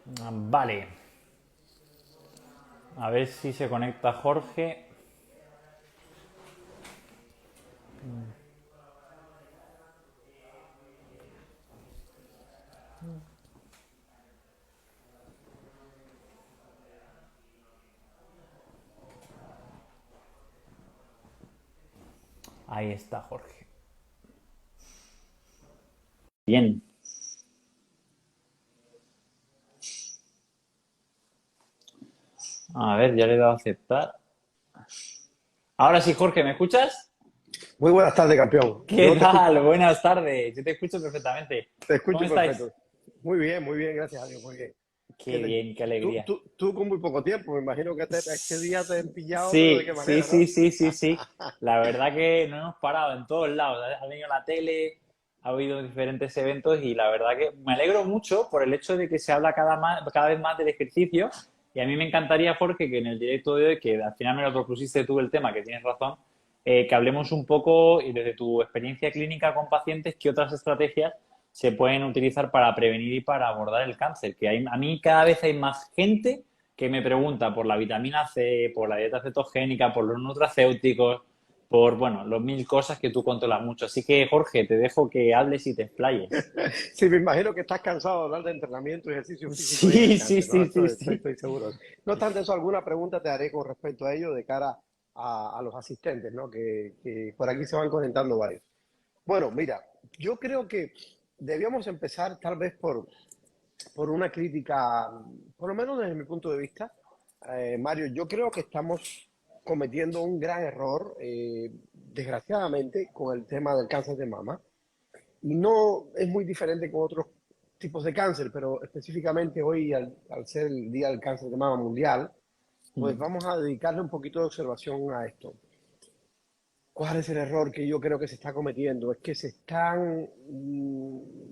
Vale, a ver si se conecta Jorge. Ahí está Jorge. Bien. A ver, ya le he dado a aceptar. Ahora sí, Jorge, ¿me escuchas? Muy buenas tardes, campeón. ¿Qué Yo te escucho, tal? Buenas tardes. Yo te escucho perfectamente. te ¿Cómo escucho estáis? perfecto. Muy bien, gracias a Dios, muy bien. Qué bien, qué Tú, alegría. tú, tú con muy poco tiempo, me imagino que este día te han pillado, pero de Sí, qué sí, manera, sí, ¿no? sí, sí, sí. La verdad que no hemos parado en todos lados. Ha venido la tele, ha habido diferentes eventos y la verdad que me alegro mucho por el hecho de que se habla cada vez más del ejercicio. Y a mí me encantaría, Jorge, que en el directo de hoy, que al final me lo propusiste tú el tema, que tienes razón, que hablemos un poco y desde tu experiencia clínica con pacientes, qué otras estrategias se pueden utilizar para prevenir y para abordar el cáncer. Que a mí cada vez hay más gente que me pregunta por la vitamina C, por la dieta cetogénica, por los nutracéuticos, por, bueno, los mil cosas que tú controlas mucho. Así que, Jorge, te dejo que hables y te explayes. Sí, me imagino que estás cansado de hablar de entrenamiento y ejercicio físico y en el Sí, sí, cáncer, ¿no? sí, sí, sí. Estoy seguro. No obstante eso, alguna pregunta te haré con respecto a ello de cara a los asistentes, ¿no? Que por aquí se van conectando varios. Bueno, mira, yo creo que debíamos empezar tal vez por una crítica, por lo menos desde mi punto de vista. Mario, yo creo que estamos cometiendo un gran error, desgraciadamente, con el tema del cáncer de mama. Y no es muy diferente con otros tipos de cáncer, pero específicamente hoy, al ser el Día del Cáncer de Mama Mundial, pues vamos a dedicarle un poquito de observación a esto. ¿Cuál es el error que yo creo que se está cometiendo? Es que se están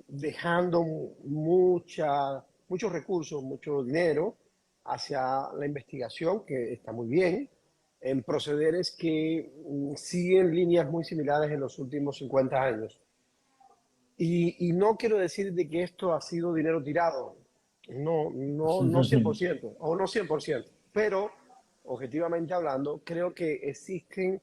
dejando muchos recursos, mucho dinero hacia la investigación, que está muy bien, en procederes que siguen líneas muy similares en los últimos 50 años. Y no quiero decir de que esto ha sido dinero tirado, no 100%, o no 100%, pero objetivamente hablando, creo que existen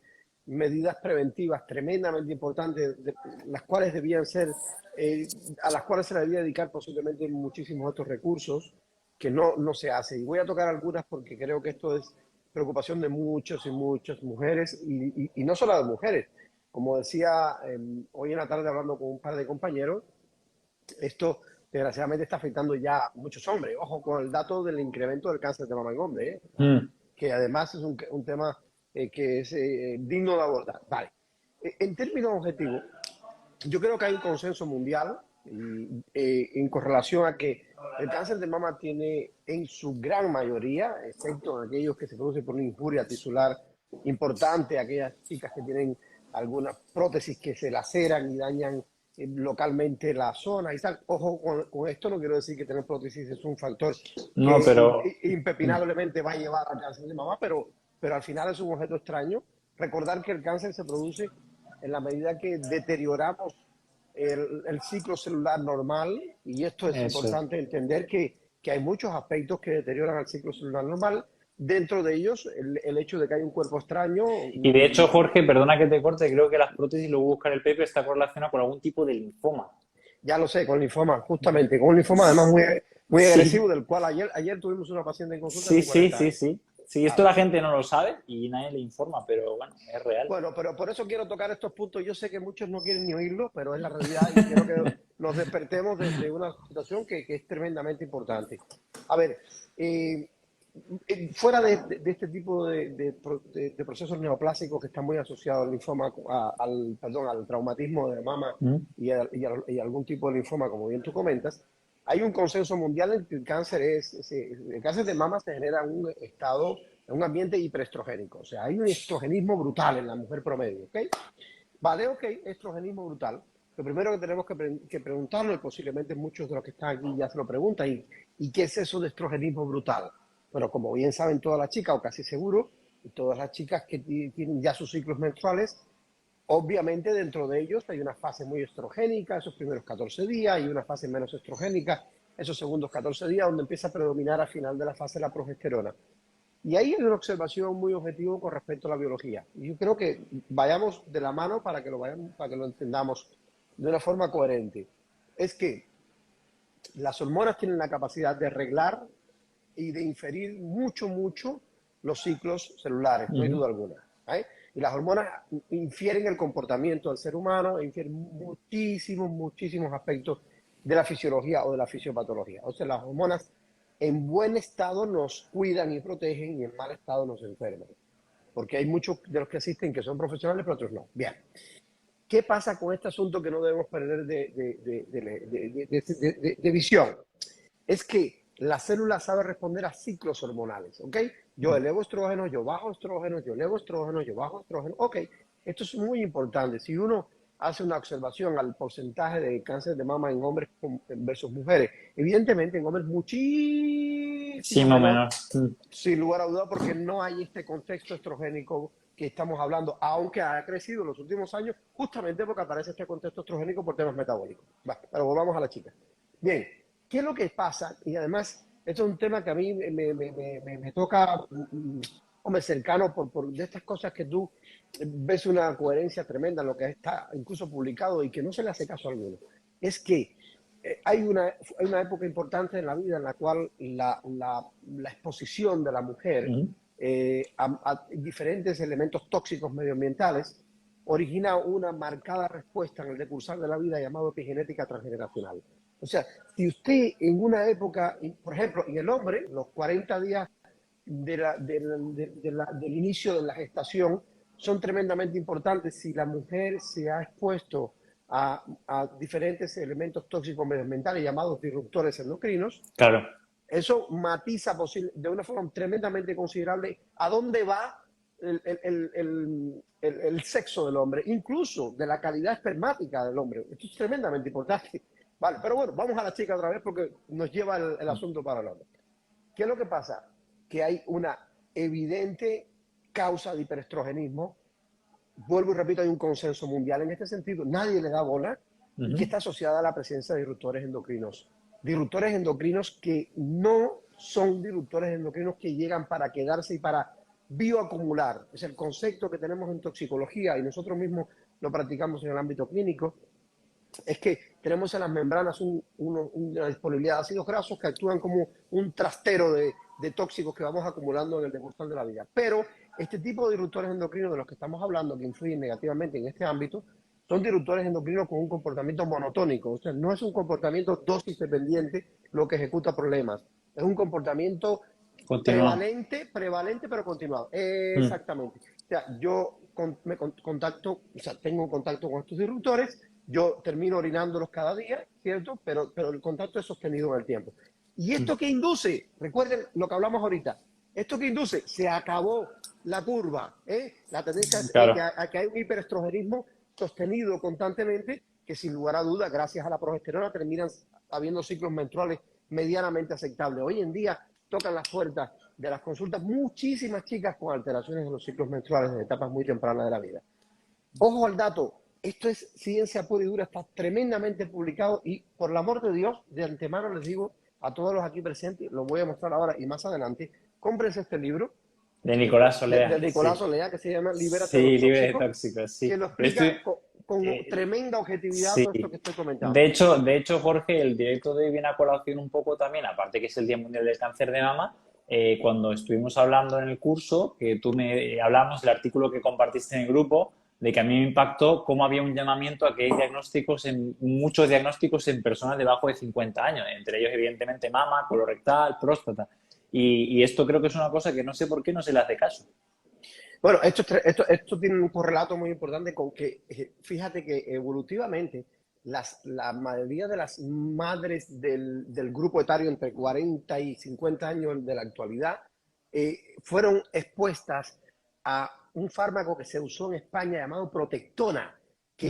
medidas preventivas tremendamente importantes, las cuales debían ser, eh, a las cuales se le debía dedicar posiblemente muchísimos otros recursos que no se hace. Y voy a tocar algunas porque creo que esto es preocupación de muchos y muchas mujeres, y no solo de mujeres. Como decía hoy en la tarde hablando con un par de compañeros, esto desgraciadamente está afectando ya a muchos hombres. Ojo con el dato del incremento del cáncer de mama en hombres, que además es un tema que es digno de abordar. Vale. En términos objetivos, yo creo que hay un consenso mundial en correlación a que el cáncer de mama tiene en su gran mayoría, excepto en aquellos que se producen por una injuria tisular importante, aquellas chicas que tienen algunas prótesis que se laceran y dañan localmente la zona y tal. Ojo con esto, no quiero decir que tener prótesis es un factor No, que pero impepinablemente va a llevar al cáncer de mama, pero al final es un objeto extraño. Recordar que el cáncer se produce en la medida que deterioramos el ciclo celular normal, y esto es eso es. importante entender que hay muchos aspectos que deterioran el ciclo celular normal, dentro de ellos el hecho de que hay un cuerpo extraño. Y de hecho, Jorge, perdona que te corte, creo que las prótesis, lo buscar el paper, está correlacionada con algún tipo de linfoma. Ya lo sé, con linfoma, justamente, con un linfoma además muy Sí, agresivo, del cual ayer tuvimos una paciente en consulta sí, con sí, 40 sí, años. sí. Sí, esto Vale. la gente no lo sabe y nadie le informa, pero bueno, es real. Bueno, pero por eso quiero tocar estos puntos. Yo sé que muchos no quieren ni oírlo, pero es la realidad y quiero que nos despertemos de una situación que es tremendamente importante. A ver, eh, fuera de este tipo de procesos neoplásicos que están muy asociados al linfoma, perdón, al traumatismo de mama ¿Mm? y algún tipo de linfoma, como bien tú comentas, hay un consenso mundial en que el cáncer de mama se genera en un estado, en un ambiente hiperestrogénico. O sea, hay un estrogenismo brutal en la mujer promedio, ¿ok? Vale, ok, estrogenismo brutal. Lo primero que tenemos que preguntarnos, y posiblemente muchos de los que están aquí ya se lo preguntan, ¿y qué es eso de estrogenismo brutal? Bueno, como bien saben todas las chicas, o casi seguro, y todas las chicas que tienen ya sus ciclos menstruales, obviamente dentro de ellos hay una fase muy estrogénica, esos primeros 14 días, y una fase menos estrogénica esos segundos 14 días, donde empieza a predominar al final de la fase la progesterona. Y ahí hay una observación muy objetiva con respecto a la biología. Y yo creo que vayamos de la mano para que lo entendamos de una forma coherente. Es que las hormonas tienen la capacidad de arreglar y de inferir mucho los ciclos celulares, no hay duda alguna. ¿Eh? Y las hormonas infieren el comportamiento del ser humano, infieren muchísimos aspectos de la fisiología o de la fisiopatología. O sea, las hormonas en buen estado nos cuidan y protegen y en mal estado nos enferman. Porque hay muchos de los que asisten que son profesionales, pero otros no. Bien. ¿Qué pasa con este asunto que no debemos perder de visión? Es que la célula sabe responder a ciclos hormonales, ¿ok? Yo elevo estrógeno, yo bajo estrógeno, yo elevo estrógeno, yo bajo estrógeno, ok. Esto es muy importante. Si uno hace una observación al porcentaje de cáncer de mama en hombres versus mujeres, evidentemente en hombres Sí, muchísimo más o menor, menos. sin lugar a duda, porque no hay este contexto estrogénico que estamos hablando, aunque ha crecido en los últimos años, justamente porque aparece este contexto estrogénico por temas metabólicos. Va, pero volvamos a la chica. Bien, ¿qué es lo que pasa? Y además, esto es un tema que a mí me toca, hombre, cercano por de estas cosas que tú ves una coherencia tremenda en lo que está incluso publicado y que no se le hace caso a alguno. Es que hay una época importante en la vida en la cual la exposición de la mujer a diferentes elementos tóxicos medioambientales origina una marcada respuesta en el decursar de la vida llamado epigenética transgeneracional. O sea, si usted en una época, por ejemplo, en el hombre, los 40 días del inicio de la gestación son tremendamente importantes. Si la mujer se ha expuesto a diferentes elementos tóxicos medioambientales llamados disruptores endocrinos, Claro. eso matiza de una forma tremendamente considerable a dónde va el sexo del hombre, incluso de la calidad espermática del hombre. Esto es tremendamente importante. Vale, pero bueno, vamos a la chica otra vez porque nos lleva el asunto para el hombre. ¿Qué es lo que pasa? Que hay una evidente causa de hiperestrogenismo. Vuelvo y repito, hay un consenso mundial en este sentido. Nadie le da bola y que está asociada a la presencia de disruptores endocrinos. Disruptores endocrinos que no son disruptores endocrinos que llegan para quedarse y para bioacumular. Es el concepto que tenemos en toxicología y nosotros mismos lo practicamos en el ámbito clínico. Es que tenemos en las membranas una disponibilidad de ácidos grasos que actúan como un trastero de tóxicos que vamos acumulando en el decursal de la vida. Pero este tipo de disruptores endocrinos de los que estamos hablando, que influyen negativamente en este ámbito, son disruptores endocrinos con un comportamiento monotónico. O sea, no es un comportamiento dosis dependiente lo que ejecuta problemas. Es un comportamiento prevalente pero continuado. Exactamente. O sea, yo tengo contacto con estos disruptores, yo termino orinándolos cada día, ¿cierto? Pero el contacto es sostenido en el tiempo. ¿Y esto qué induce? Recuerden lo que hablamos ahorita. ¿Esto qué induce? Se acabó la curva. La tendencia es Claro. a que hay un hiperestrogenismo sostenido constantemente, que sin lugar a dudas, gracias a la progesterona, terminan habiendo ciclos menstruales medianamente aceptables. Hoy en día tocan las puertas de las consultas muchísimas chicas con alteraciones en los ciclos menstruales en etapas muy tempranas de la vida. Ojo al dato, esto es ciencia pura y dura, está tremendamente publicado y por el amor de Dios, de antemano les digo a todos los aquí presentes, lo voy a mostrar ahora y más adelante, cómprense este libro de Nicolás Olea. De Nicolás Olea, que se llama Libérate de de los tóxicos, tóxicos, sí. que lo explica con tremenda objetividad sí. todo esto que estoy comentando. De hecho, Jorge, el directo de hoy viene a colación un poco también, aparte que es el Día Mundial del Cáncer de Mama, cuando estuvimos hablando en el curso, que tú me hablamos del artículo que compartiste en el grupo, de que a mí me impactó cómo había un llamamiento a que hay muchos diagnósticos en personas debajo de 50 años, entre ellos evidentemente mama, colorectal, próstata. Y esto creo que es una cosa que no sé por qué no se le hace caso. Bueno, esto tiene un correlato muy importante con que, fíjate que evolutivamente la mayoría de las madres del grupo etario entre 40 y 50 años de la actualidad fueron expuestas a un fármaco que se usó en España llamado Protectona, que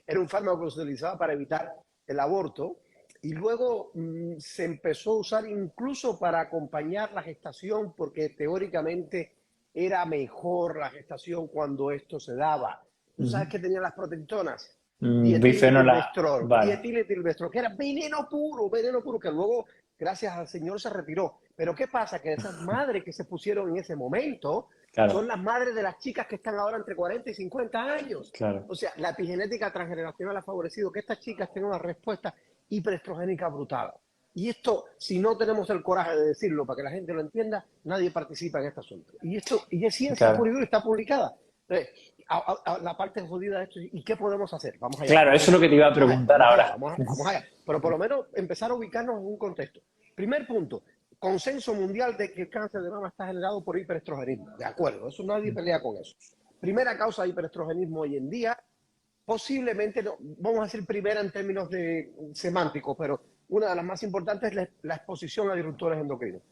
era un fármaco que se utilizaba para evitar el aborto. Y luego se empezó a usar incluso para acompañar la gestación porque teóricamente era mejor la gestación cuando esto se daba. ¿Tú sabes qué tenían las protectonas? Bifenola, dietilmestrol, vale, dietilmestrol, que era veneno puro, que luego, gracias al Señor, se retiró. Pero ¿qué pasa? Que esas madres que se pusieron en ese momento claro, son las madres de las chicas que están ahora entre 40 y 50 años. claro. O sea, la epigenética transgeneracional ha favorecido que estas chicas tengan una respuesta hiperestrogénica brutal. Y esto, si no tenemos el coraje de decirlo para que la gente lo entienda, nadie participa en este asunto. Y esto, y es ciencia pura Claro. y dura, está publicada. La parte jodida de esto, ¿y qué podemos hacer? Vamos allá, Claro, vamos eso es allá, lo que te iba a vamos allá, preguntar vamos allá, ahora. vamos allá, vamos allá. Pero por lo menos empezar a ubicarnos en un contexto. Primer punto, consenso mundial de que el cáncer de mama está generado por hiperestrogenismo. De acuerdo, eso nadie pelea con eso. Primera causa de hiperestrogenismo hoy en día, posiblemente, no, vamos a decir primera en términos de semánticos, pero una de las más importantes es la exposición a disruptores endocrinos.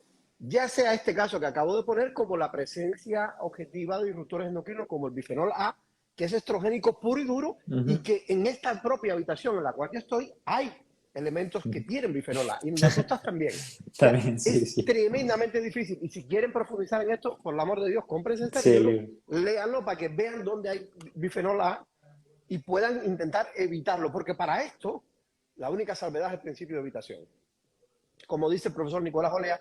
Ya sea este caso que acabo de poner, como la presencia objetiva de disruptores endocrinos, como el bifenol A, que es estrogénico puro y duro, y que en esta propia habitación en la cual yo estoy hay elementos que tienen bifenol A, y en las otras también. O sea, También, sí, es sí. tremendamente difícil. Y si quieren profundizar en esto, por el amor de Dios, cómprense este Sí, el libro, libro. léanlo para que vean dónde hay bifenol A y puedan intentar evitarlo, porque para esto la única salvedad es el principio de evitación. Como dice el profesor Nicolás Olea,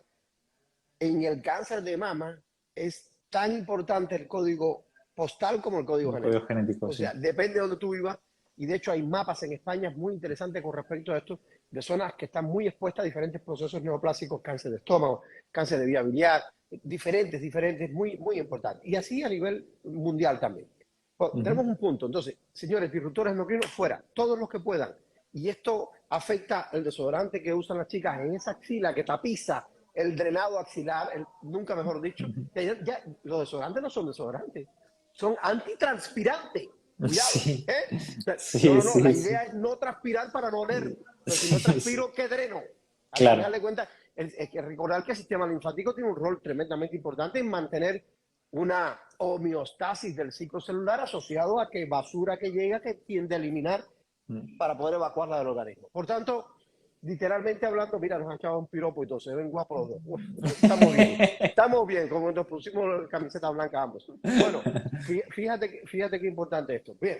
en el cáncer de mama es tan importante el código postal como el código El código genético. genético, O sí. sea, depende de donde tú vivas, y de hecho hay mapas en España muy interesantes con respecto a esto, de zonas que están muy expuestas a diferentes procesos neoplásicos, cáncer de estómago, cáncer de vía biliar, diferentes, muy importantes. Y así a nivel mundial también. Pues, tenemos un punto. Entonces, señores, disruptores endocrinos fuera, todos los que puedan. Y esto afecta el desodorante que usan las chicas en esa axila que tapiza el drenado axilar, nunca mejor dicho. Ya, los desodorantes no son desodorantes, son antitranspirantes. Cuidado, Sí, ¿eh? O sea, sí, no, la sí, idea sí. es no transpirar para no oler. Pero si no Sí, sí. transpiro, ¿qué dreno? Al Claro. final de cuentas, es que recordar que el sistema linfático tiene un rol tremendamente importante en mantener una homeostasis del ciclo celular asociado a que basura que llega que tiende a eliminar para poder evacuarla del organismo. Por tanto, literalmente hablando, mira, nos han echado un piropo y todo, se ven guapos los dos. Uf, estamos bien, como nos pusimos camiseta blanca ambos. Bueno, fíjate qué importante esto. Bien,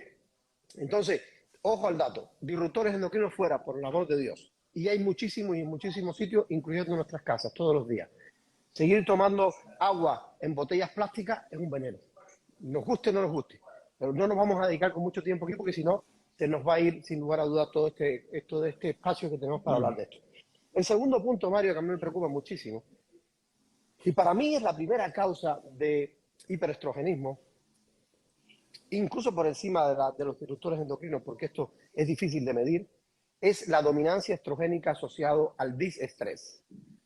entonces, ojo al dato, disruptores endocrinos fuera, por el amor de Dios. Y hay muchísimos y muchísimos sitios, incluyendo nuestras casas, todos los días. Seguir tomando agua en botellas plásticas es un veneno. Nos guste o no nos guste. Pero no nos vamos a dedicar con mucho tiempo aquí porque si no, se nos va a ir sin lugar a dudas todo esto de este espacio que tenemos para hablar de esto. El segundo punto, Mario, que a mí me preocupa muchísimo, y para mí es la primera causa de hiperestrogenismo, incluso por encima de los disruptores endocrinos, porque esto es difícil de medir, es la dominancia estrogénica asociado al disestrés.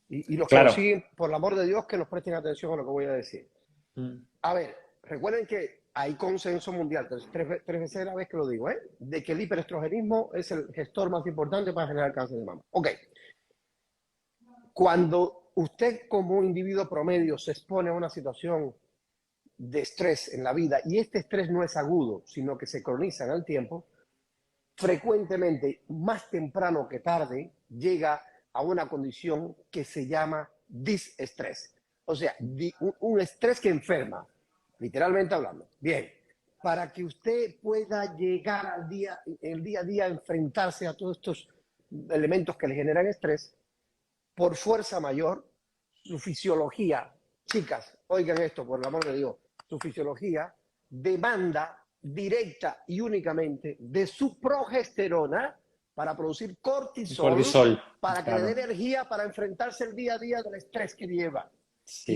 Y los que nos Claro. siguen, por el amor de Dios, que nos presten atención a lo que voy a decir. Mm. A ver, recuerden que hay consenso mundial, tres veces la vez que lo digo, de que el hiperestrogenismo es el gestor más importante para generar cáncer de mama. Ok, cuando usted como individuo promedio se expone a una situación de estrés en la vida, y este estrés no es agudo, sino que se croniza en el tiempo, frecuentemente, más temprano que tarde, llega a una condición que se llama disestrés. O sea, un estrés que enferma, literalmente hablando. Bien, para que usted pueda llegar el día a día a enfrentarse a todos estos elementos que le generan estrés, por fuerza mayor, su fisiología, chicas, oigan esto, por el amor de Dios, su fisiología demanda directa y únicamente de su progesterona para producir cortisol, Cortisol, para que le dé claro. energía para enfrentarse el día a día del estrés que lleva. Y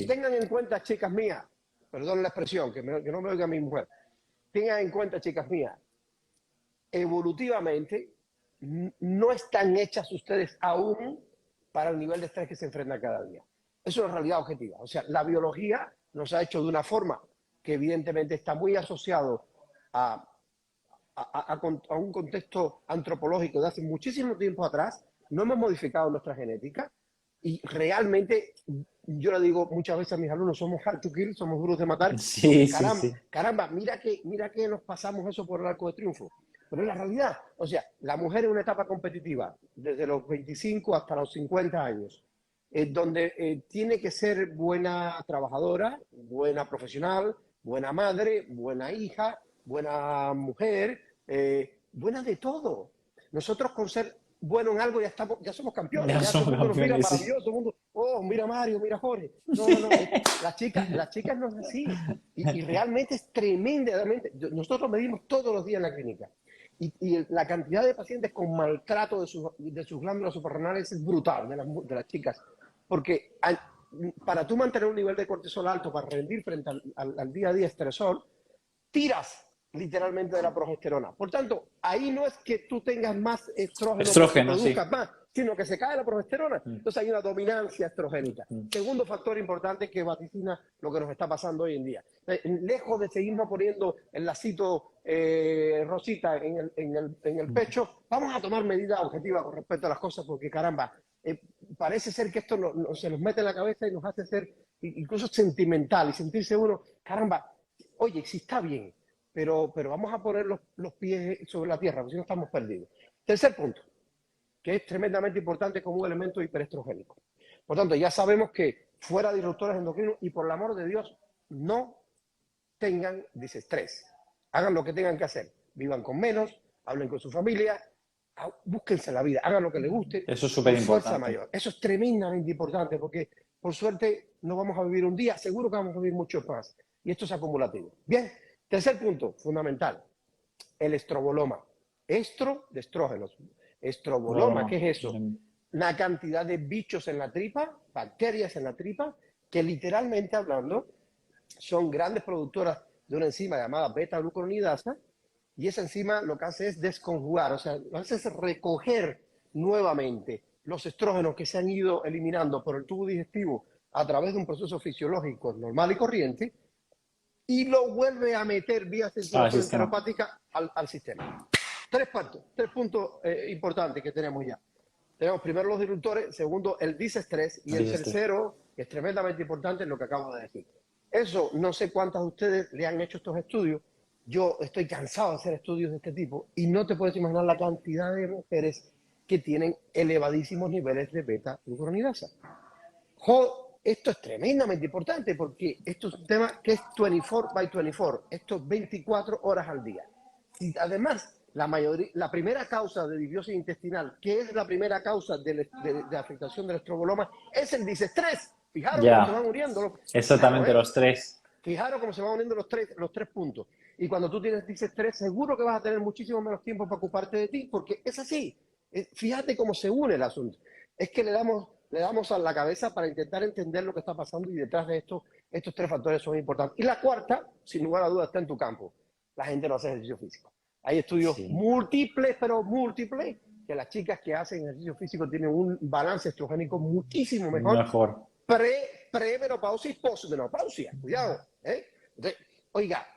Sí. tengan en cuenta, chicas mías, perdón la expresión, que no me oiga mi mujer, tengan en cuenta, chicas mías, evolutivamente no están hechas ustedes aún para el nivel de estrés que se enfrentan cada día. Eso es una realidad objetiva. O sea, la biología nos ha hecho de una forma que evidentemente está muy asociado a, a un contexto antropológico de hace muchísimo tiempo atrás. No hemos modificado nuestra genética y realmente, yo le digo muchas veces a mis alumnos, somos hard to kill, somos duros de matar, Sí, porque sí, caramba, sí. caramba, mira que nos pasamos eso por el arco de triunfo. Pero es la realidad. O sea, la mujer en una etapa competitiva, desde los 25 hasta los 50 años, donde tiene que ser buena trabajadora, buena profesional, buena madre, buena hija, buena mujer, buena de todo. Nosotros con ser bueno en algo ya somos campeones, Ya ya todo somos el mundo nos mira campeones, sí. maravilloso, todo el mundo, oh, mira Mario, mira Jorge. No, no, no, las chicas no es así. Y realmente es tremendamente. Nosotros medimos todos los días en la clínica. Y la cantidad de pacientes con maltrato de sus glándulas suprarrenales es brutal de las chicas. Porque para tú mantener un nivel de cortisol alto, para rendir frente al día a día estresor, tiras literalmente de la progesterona. Por tanto, ahí no es que tú tengas más estrógeno porque Estrógeno, sí. produzcas más, sino que se cae la progesterona. Entonces hay una dominancia estrogénica. Segundo factor importante que vaticina lo que nos está pasando hoy en día. Lejos de seguirnos poniendo el lacito rosita en el pecho, vamos a tomar medidas objetivas con respecto a las cosas porque, caramba, parece ser que esto se nos mete en la cabeza y nos hace ser incluso sentimental y sentirse uno, caramba, oye, sí está bien, pero vamos a poner los pies sobre la tierra, porque si no estamos perdidos. Tercer punto, que es tremendamente importante como un elemento hiperestrogénico. Por tanto, ya sabemos que fuera de disruptores endocrinos y por el amor de Dios, no tengan disestrés. Hagan lo que tengan que hacer. Vivan con menos, hablen con su familia, búsquense la vida, hagan lo que les guste. Eso es súper con fuerza importante. mayor. Eso es tremendamente importante porque, por suerte, no vamos a vivir un día, seguro que vamos a vivir muchos más. Y esto es acumulativo. Bien, tercer punto, fundamental, el estroboloma. Estro de estrógenos. Estroboloma, ¿qué es eso? La cantidad de bichos en la tripa, bacterias en la tripa, que literalmente hablando son grandes productoras de una enzima llamada beta-glucuronidasa, y esa enzima lo que hace es desconjugar, o sea, lo que hace es recoger nuevamente los estrógenos que se han ido eliminando por el tubo digestivo a través de un proceso fisiológico normal y corriente, y lo vuelve a meter vía circulación enteropática al sistema. Tres puntos importantes que tenemos ya. Tenemos primero los disruptores, segundo el disestrés y el tercero, que es tremendamente importante, es lo que acabo de decir. Eso, no sé cuántas de ustedes le han hecho estos estudios. Yo estoy cansado de hacer estudios de este tipo y no te puedes imaginar la cantidad de mujeres que tienen elevadísimos niveles de beta-glucuronidasa. Esto es tremendamente importante porque esto es un tema que es 24 by 24, esto es 24 horas al día. Y además, la primera causa de disbiosis intestinal, que es la primera causa de afectación del estroboloma, es el disestrés. Fijaros cómo se van muriendo. Exactamente, los tres. Fijaros cómo se van uniendo los tres puntos. Y cuando tú tienes disestrés, seguro que vas a tener muchísimo menos tiempo para ocuparte de ti, porque es así. Fíjate cómo se une el asunto. Es que le damos a la cabeza para intentar entender lo que está pasando y detrás de esto, estos tres factores son importantes. Y la cuarta, sin lugar a dudas, está en tu campo. La gente no hace ejercicio físico. Hay estudios múltiples, pero múltiples, que las chicas que hacen ejercicio físico tienen un balance estrogénico muchísimo mejor. Premenopausia y posmenopausia. Cuidado. Entonces, oiga,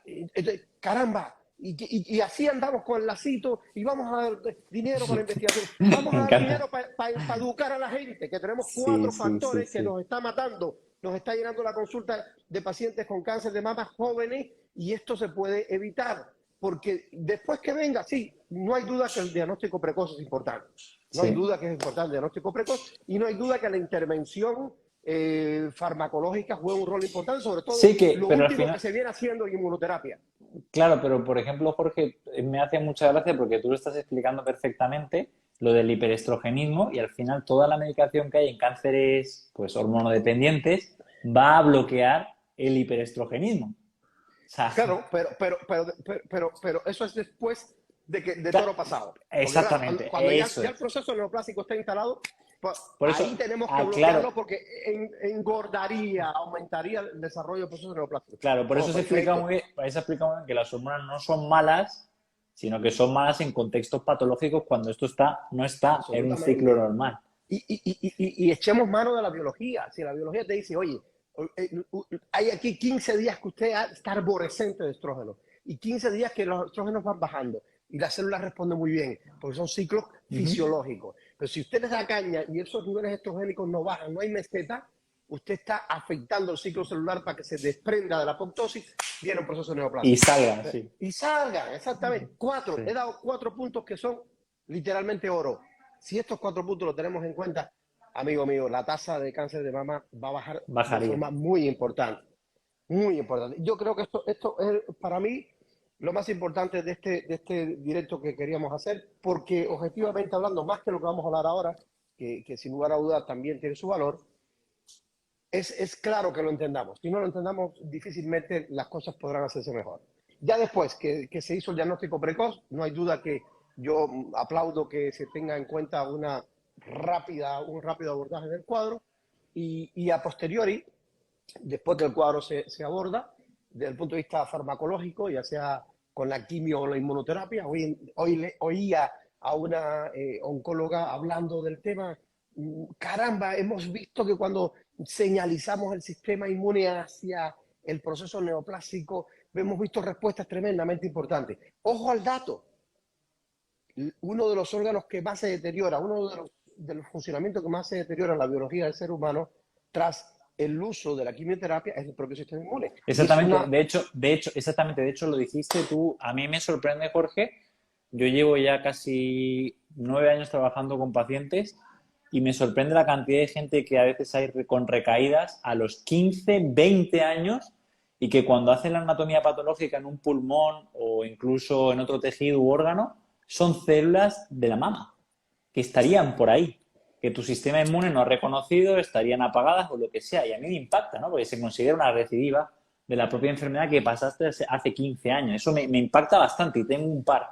caramba, y así andamos con el lacito y vamos a dar dinero para la investigación. Vamos a dar dinero para educar a la gente, que tenemos cuatro factores que nos está matando. Nos está llenando la consulta de pacientes con cáncer de mama jóvenes y esto se puede evitar. Porque después que venga, sí, no hay duda que el diagnóstico precoz es importante. No hay duda que es importante el diagnóstico precoz y no hay duda que la intervención farmacológica juega un rol importante, sobre todo lo último que se viene haciendo en inmunoterapia. Claro, pero por ejemplo, Jorge, me hace mucha gracia porque tú lo estás explicando perfectamente, lo del hiperestrogenismo, y al final toda la medicación que hay en cánceres pues hormonodependientes va a bloquear el hiperestrogenismo. O sea, claro, pero eso es después de todo lo pasado. Exactamente. Cuando ya el proceso neoplásico está instalado, por ahí tenemos que bloquearlo porque engordaría, aumentaría el desarrollo del proceso neoplásico. Claro, por eso se explica muy bien que las hormonas no son malas, sino que son malas en contextos patológicos cuando esto no está en un ciclo normal. Y echemos mano de la biología. Si la biología te dice, oye, hay aquí 15 días que usted está arborescente de estrógeno y 15 días que los estrógenos van bajando y las células responden muy bien, porque son ciclos fisiológicos. Pero si usted les da caña y esos niveles estrogénicos no bajan, no hay meseta, usted está afectando el ciclo celular para que se desprenda de la apoptosis, viene un proceso neoplásico. Y salgan, sí. Y salgan, exactamente. He dado 4 puntos que son literalmente oro. Si estos 4 puntos los tenemos en cuenta, amigo mío, la tasa de cáncer de mama va a bajar de forma muy importante. Muy importante. Yo creo que esto es, para mí, lo más importante de este directo que queríamos hacer, porque objetivamente hablando, más que lo que vamos a hablar ahora, que sin lugar a dudas también tiene su valor, es claro que lo entendamos. Si no lo entendamos, difícilmente las cosas podrán hacerse mejor. Ya después que se hizo el diagnóstico precoz, no hay duda que yo aplaudo que se tenga en cuenta un rápido abordaje del cuadro y a posteriori, después que el cuadro se aborda, desde el punto de vista farmacológico, ya sea con la quimio o la inmunoterapia. Oía a una oncóloga hablando del tema. Caramba, hemos visto que cuando señalizamos el sistema inmune hacia el proceso neoplásico, hemos visto respuestas tremendamente importantes. Ojo al dato, uno de los órganos que más se deteriora, uno de los funcionamientos que más se deteriora en la biología del ser humano tras el uso de la quimioterapia es el propio sistema inmune. Exactamente, exactamente, de hecho lo dijiste tú. A mí me sorprende, Jorge. Yo llevo ya casi 9 años trabajando con pacientes y me sorprende la cantidad de gente que a veces hay con recaídas a los 15, 20 años y que cuando hacen la anatomía patológica en un pulmón o incluso en otro tejido u órgano, son células de la mama que estarían por ahí, que tu sistema inmune no ha reconocido, estarían apagadas o lo que sea. Y a mí me impacta, ¿no? Porque se considera una recidiva de la propia enfermedad que pasaste hace 15 años. Eso me impacta bastante y tengo un par.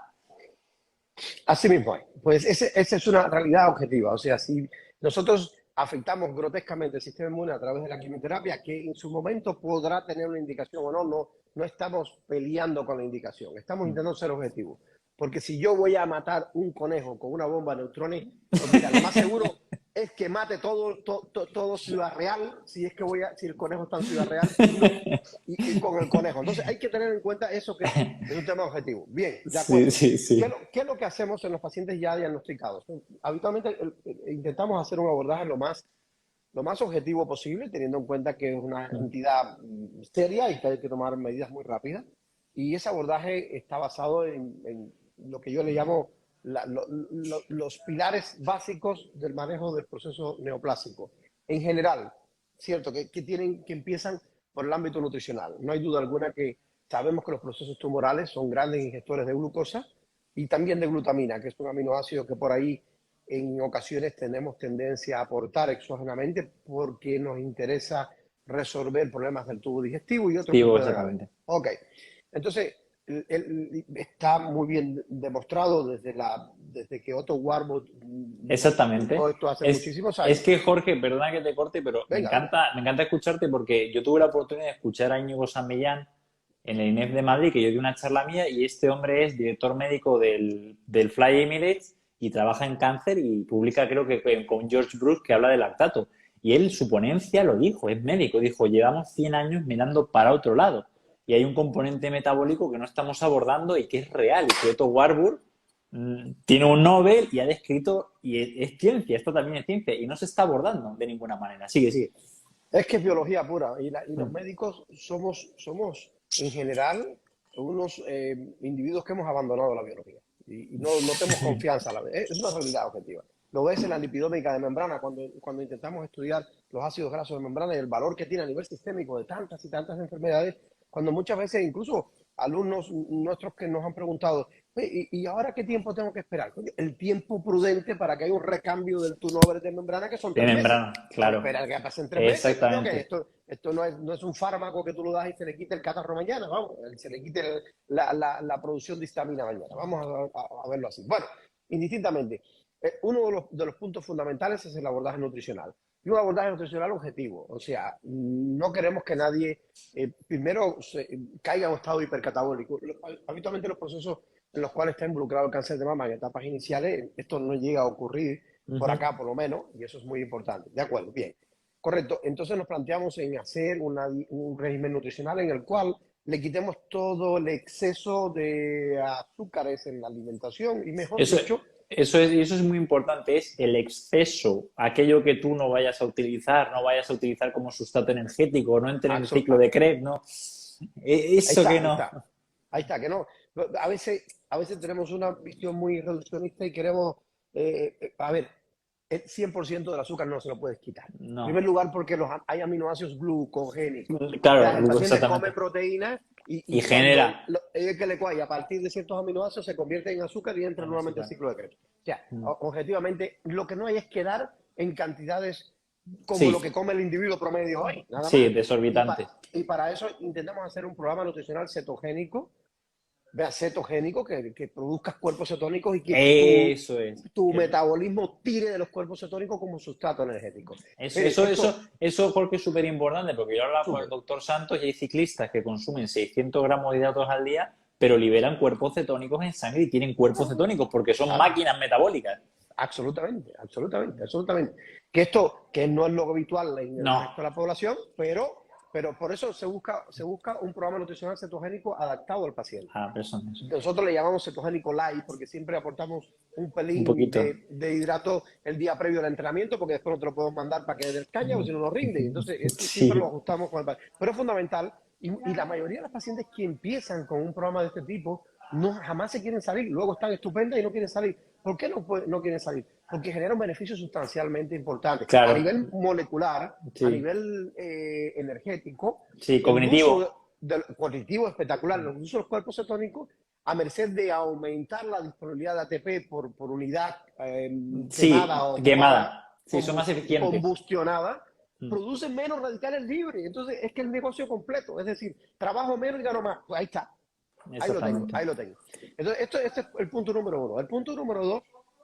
Así mismo es. Pues esa es una realidad objetiva. O sea, si nosotros afectamos grotescamente el sistema inmune a través de la quimioterapia, que en su momento podrá tener una indicación o no estamos peleando con la indicación, estamos intentando ser objetivos. Porque si yo voy a matar un conejo con una bomba de neutrones, pues mira, lo más seguro es que mate todo Ciudad Real, si el conejo está en Ciudad Real, y con el conejo. Entonces hay que tener en cuenta eso, que es un tema objetivo. Bien, de acuerdo. Sí, sí, sí. ¿Qué es lo que hacemos en los pacientes ya diagnosticados? Habitualmente intentamos hacer un abordaje lo más objetivo posible, teniendo en cuenta que es una entidad seria y que hay que tomar medidas muy rápidas. Y ese abordaje está basado en lo que yo le llamo los pilares básicos del manejo del proceso neoplásico. En general, cierto, que empiezan por el ámbito nutricional. No hay duda alguna que sabemos que los procesos tumorales son grandes ingestores de glucosa y también de glutamina, que es un aminoácido que por ahí en ocasiones tenemos tendencia a aportar exógenamente porque nos interesa resolver problemas del tubo digestivo y otros Sí, tipos de exactamente. Ok. Entonces, está muy bien demostrado desde que Otto Warburg Exactamente. publicó esto hace Es, muchísimos es años. que, Jorge, perdona que te corte, pero Venga, me encanta escucharte porque yo tuve la oportunidad de escuchar a Íñigo San Millán en el INEF de Madrid, que yo di una charla mía, y este hombre es director médico del Fly Emirates y trabaja en cáncer y publica, creo que con George Bruce, que habla de lactato. Y él, su ponencia lo dijo, es médico, dijo, llevamos 100 años mirando para otro lado. Y hay un componente metabólico que no estamos abordando y que es real. Y que Otto Warburg tiene un Nobel y ha descrito, y es ciencia, esto también es ciencia, y no se está abordando de ninguna manera. Sigue, sigue. es que es biología pura y los médicos somos en general unos individuos que hemos abandonado la biología y no tenemos confianza a la vez. Es una realidad objetiva. Lo ves en la lipidómica de membrana cuando intentamos estudiar los ácidos grasos de membrana y el valor que tiene a nivel sistémico de tantas y tantas enfermedades, cuando muchas veces incluso alumnos nuestros que nos han preguntado, ¿y ahora qué tiempo tengo que esperar? El tiempo prudente para que haya un recambio del turnover de membrana, que son De 3 meses. membrana, Vamos a claro. esperar que pasen 3 meses. Exactamente. Esto no es un fármaco que tú lo das y se le quite el catarro mañana, vamos, se le quite la producción de histamina mañana. Vamos a verlo así. Bueno, indistintamente, uno de los puntos fundamentales es el abordaje nutricional. Y un abordaje nutricional objetivo. O sea, no queremos que nadie primero caiga en un estado hipercatabólico. Habitualmente los procesos en los cuales está involucrado el cáncer de mama en etapas iniciales, esto no llega a ocurrir por acá por lo menos, y eso es muy importante. De acuerdo, bien. Correcto. Entonces nos planteamos en hacer un régimen nutricional en el cual le quitemos todo el exceso de azúcares en la alimentación y mejor dicho... Eso es muy importante, es el exceso, aquello que tú no vayas a utilizar, no vayas a utilizar como sustrato energético, no entre en el ciclo de Krebs, ¿no? Eso que no. Ahí está, que no. A veces tenemos una visión muy reduccionista y queremos, a ver, el 100% del azúcar no se lo puedes quitar. No. En primer lugar, porque hay aminoácidos glucogénicos. Claro, el paciente exactamente. come proteínas Y cuando genera. y a partir de ciertos aminoácidos se convierte en azúcar y entra En nuevamente el azúcar. ciclo de Krebs. O sea, Mm. objetivamente, lo que no hay es quedar en cantidades como lo que Sí, come el individuo promedio hoy, nada sí, más. Y, desorbitantes. y para eso intentamos hacer un programa nutricional cetogénico, vea, cetogénico, que produzcas cuerpos cetónicos y que Eso es. tu metabolismo tire de los cuerpos cetónicos como sustrato energético. Eso, Mire, eso, eso, esto, eso porque es súper importante, porque yo hablaba con el súper. doctor Santos y hay ciclistas que consumen 600 gramos de hidratos al día, pero liberan cuerpos cetónicos en sangre y tienen cuerpos cetónicos porque son Claro, máquinas metabólicas. absolutamente, absolutamente, absolutamente. Que esto, que no es lo habitual en el No. resto de la población, pero por eso se busca un programa nutricional cetogénico adaptado al paciente. Ah, pero eso no es. Nosotros le llamamos cetogénico light porque siempre aportamos un Un pelín poquito. de hidrato el día previo al entrenamiento, porque después no te lo podemos mandar para que des caña o si no, no rinde. Entonces, esto siempre lo Sí, ajustamos con el paciente. Pero es fundamental, y la mayoría de los pacientes que empiezan con un programa de este tipo no jamás se quieren salir, luego están estupendas y no quieren salir. ¿Por qué no quieren salir? Porque genera un beneficio sustancialmente importante. A claro. nivel molecular, a Sí, nivel energético, sí, el uso cognitivo. del cognitivo espectacular, el uso de los cuerpos cetónicos, a merced de aumentar la disponibilidad de ATP por unidad quemada Sí, o quemada, quemada. Sí, son más eficientes. combustionada, Mm. produce menos radicales libres. Entonces, es que el negocio completo, es decir, trabajo menos y gano más. Pues ahí está, ahí lo tengo, Exactamente. ahí lo tengo. Entonces, este es el punto número uno. El punto número dos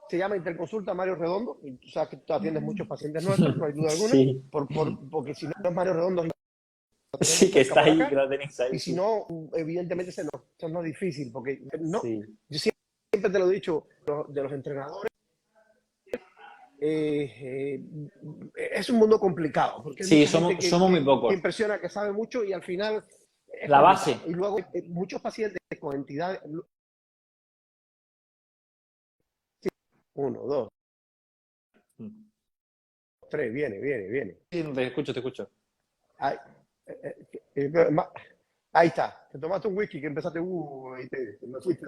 se llama Interconsulta Mario Redondo. Y tú sabes que tú atiendes muchos pacientes nuestros, no hay duda alguna, Sí, porque si no es Mario Redondo, lo tenemos sí que cerca está por ahí, que acá. lo tenéis ahí, Y si sí. no, evidentemente se nos difícil, porque no, Sí. yo siempre te lo he dicho, de los entrenadores, eh, es un mundo complicado, porque hay Sí, mucha gente somos muy que pocos. impresiona, que sabe mucho y al final es La base. complicado. Y luego muchos pacientes con entidades, uno, dos, tres, viene. Sí, no te escucho, te escucho. Ahí, ahí está, te tomaste un whisky que empezaste, y me fuiste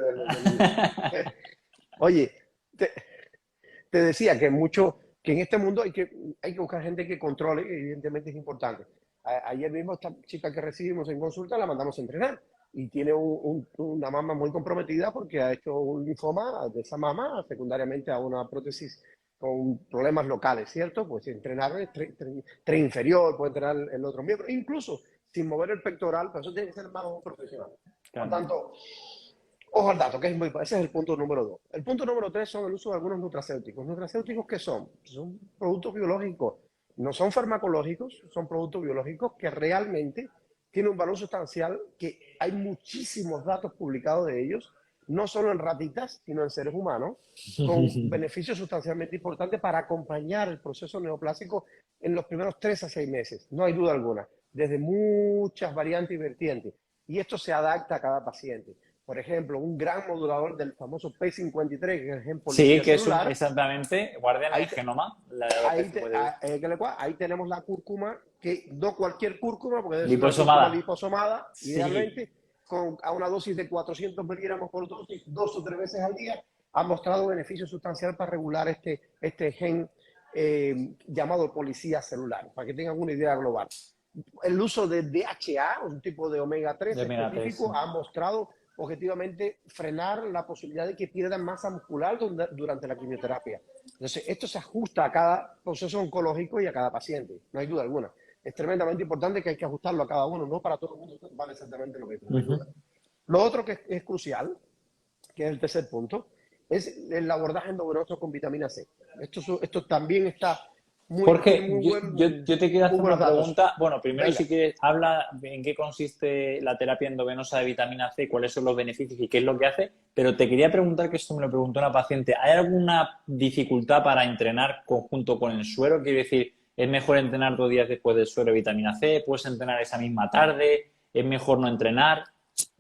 Oye, te, te decía que que en este mundo hay que buscar gente que controle, y evidentemente es importante. Ayer mismo esta chica que recibimos en consulta la mandamos a entrenar y tiene una mama muy comprometida porque ha hecho un linfoma de esa mama secundariamente a una prótesis con problemas locales, ¿cierto? Pues entrenar el tren inferior, puede entrenar el otro miembro, incluso sin mover el pectoral, pero eso tiene que ser más profesional. Por Claro. tanto, ojo al dato, que es muy, ese es el punto número dos. El punto número tres son el uso de algunos nutracéuticos. ¿Nutracéuticos qué son? Son productos biológicos, no son farmacológicos, son productos biológicos que realmente tienen un valor sustancial, que hay muchísimos datos publicados de ellos, no solo en ratitas, sino en seres humanos, con beneficios sustancialmente importantes para acompañar el proceso neoplásico en los primeros 3 a 6 meses, no hay duda alguna, desde muchas variantes y vertientes. Y esto se adapta a cada paciente. Por ejemplo, un gran modulador del famoso P53, que es el gen Sí, policía que es celular, exactamente guardianes ahí, del genoma, la de ahí, OP53. ahí tenemos la cúrcuma, que no cualquier cúrcuma, porque debe ser una cúrcuma Liposomada. liposomada, Sí. idealmente, a una dosis de 400 miligramos por dosis, 2 o 3 veces al día, ha mostrado beneficio sustancial para regular este gen llamado policía celular, para que tengan una idea global. El uso de DHA, un tipo de omega 3 De omega 3, sí. específico, ha mostrado objetivamente frenar la posibilidad de que pierdan masa muscular durante la quimioterapia. Entonces, esto se ajusta a cada proceso oncológico y a cada paciente, no hay duda alguna. Es tremendamente importante que hay que ajustarlo a cada uno, no para todo el mundo vale exactamente lo mismo, no hay duda. Lo otro que es crucial, que es el tercer punto, es el abordaje endovenoso con vitamina C. Esto también tiene Jorge, yo te quiero muy hacer buenos una datos. pregunta. Bueno, primero, Venga, si quieres, habla en qué consiste la terapia endovenosa de vitamina C, cuáles son los beneficios y qué es lo que hace. Pero te quería preguntar, que esto me lo preguntó una paciente, ¿hay alguna dificultad para entrenar conjunto con el suero? Quiero decir, ¿es mejor entrenar 2 días después del suero de vitamina C? ¿Puedes entrenar esa misma tarde? ¿Es mejor no entrenar?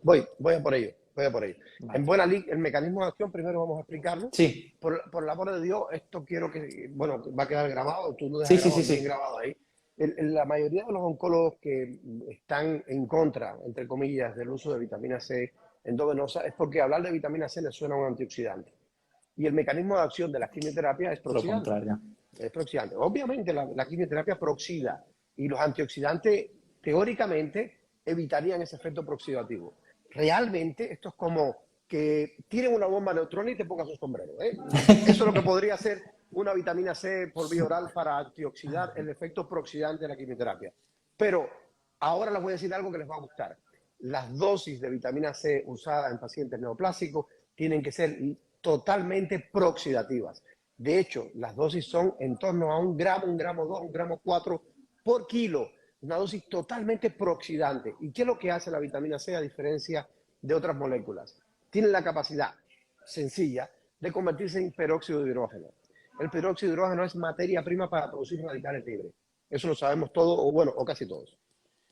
voy a por ello, voy a por ello. En Vale. buena ley, el mecanismo de acción primero vamos a explicarlo. Sí, Por el amor de Dios, esto quiero que, bueno, va a quedar grabado, tú lo sí, dejas sí, sí, grabado, bien sí. grabado ahí. La mayoría de los oncólogos que están en contra, entre comillas, del uso de vitamina C endovenosa es porque hablar de vitamina C les suena a un antioxidante. Y el mecanismo de acción de la quimioterapia es Lo proxidante. contrario. Es proxidante. Obviamente la quimioterapia proxida y los antioxidantes, teóricamente, evitarían ese efecto peroxidativo. Realmente esto es como que tienen una bomba neutrona y te pongas un sombrero, ¿eh? Eso es lo que podría hacer una vitamina C por vía oral para antioxidar el efecto peroxidante de la quimioterapia. Pero ahora les voy a decir algo que les va a gustar. Las dosis de vitamina C usadas en pacientes neoplásicos tienen que ser totalmente peroxidativas. De hecho, las dosis son en torno a 1 gramo, 1,2 gramos, 1,4 gramos por kilo. Una dosis totalmente peroxidante. ¿Y qué es lo que hace la vitamina C a diferencia de otras moléculas? Tiene la capacidad sencilla de convertirse en peróxido de hidrógeno. El peróxido de hidrógeno es materia prima para producir radicales libres. Eso lo sabemos todos, o bueno, o casi todos.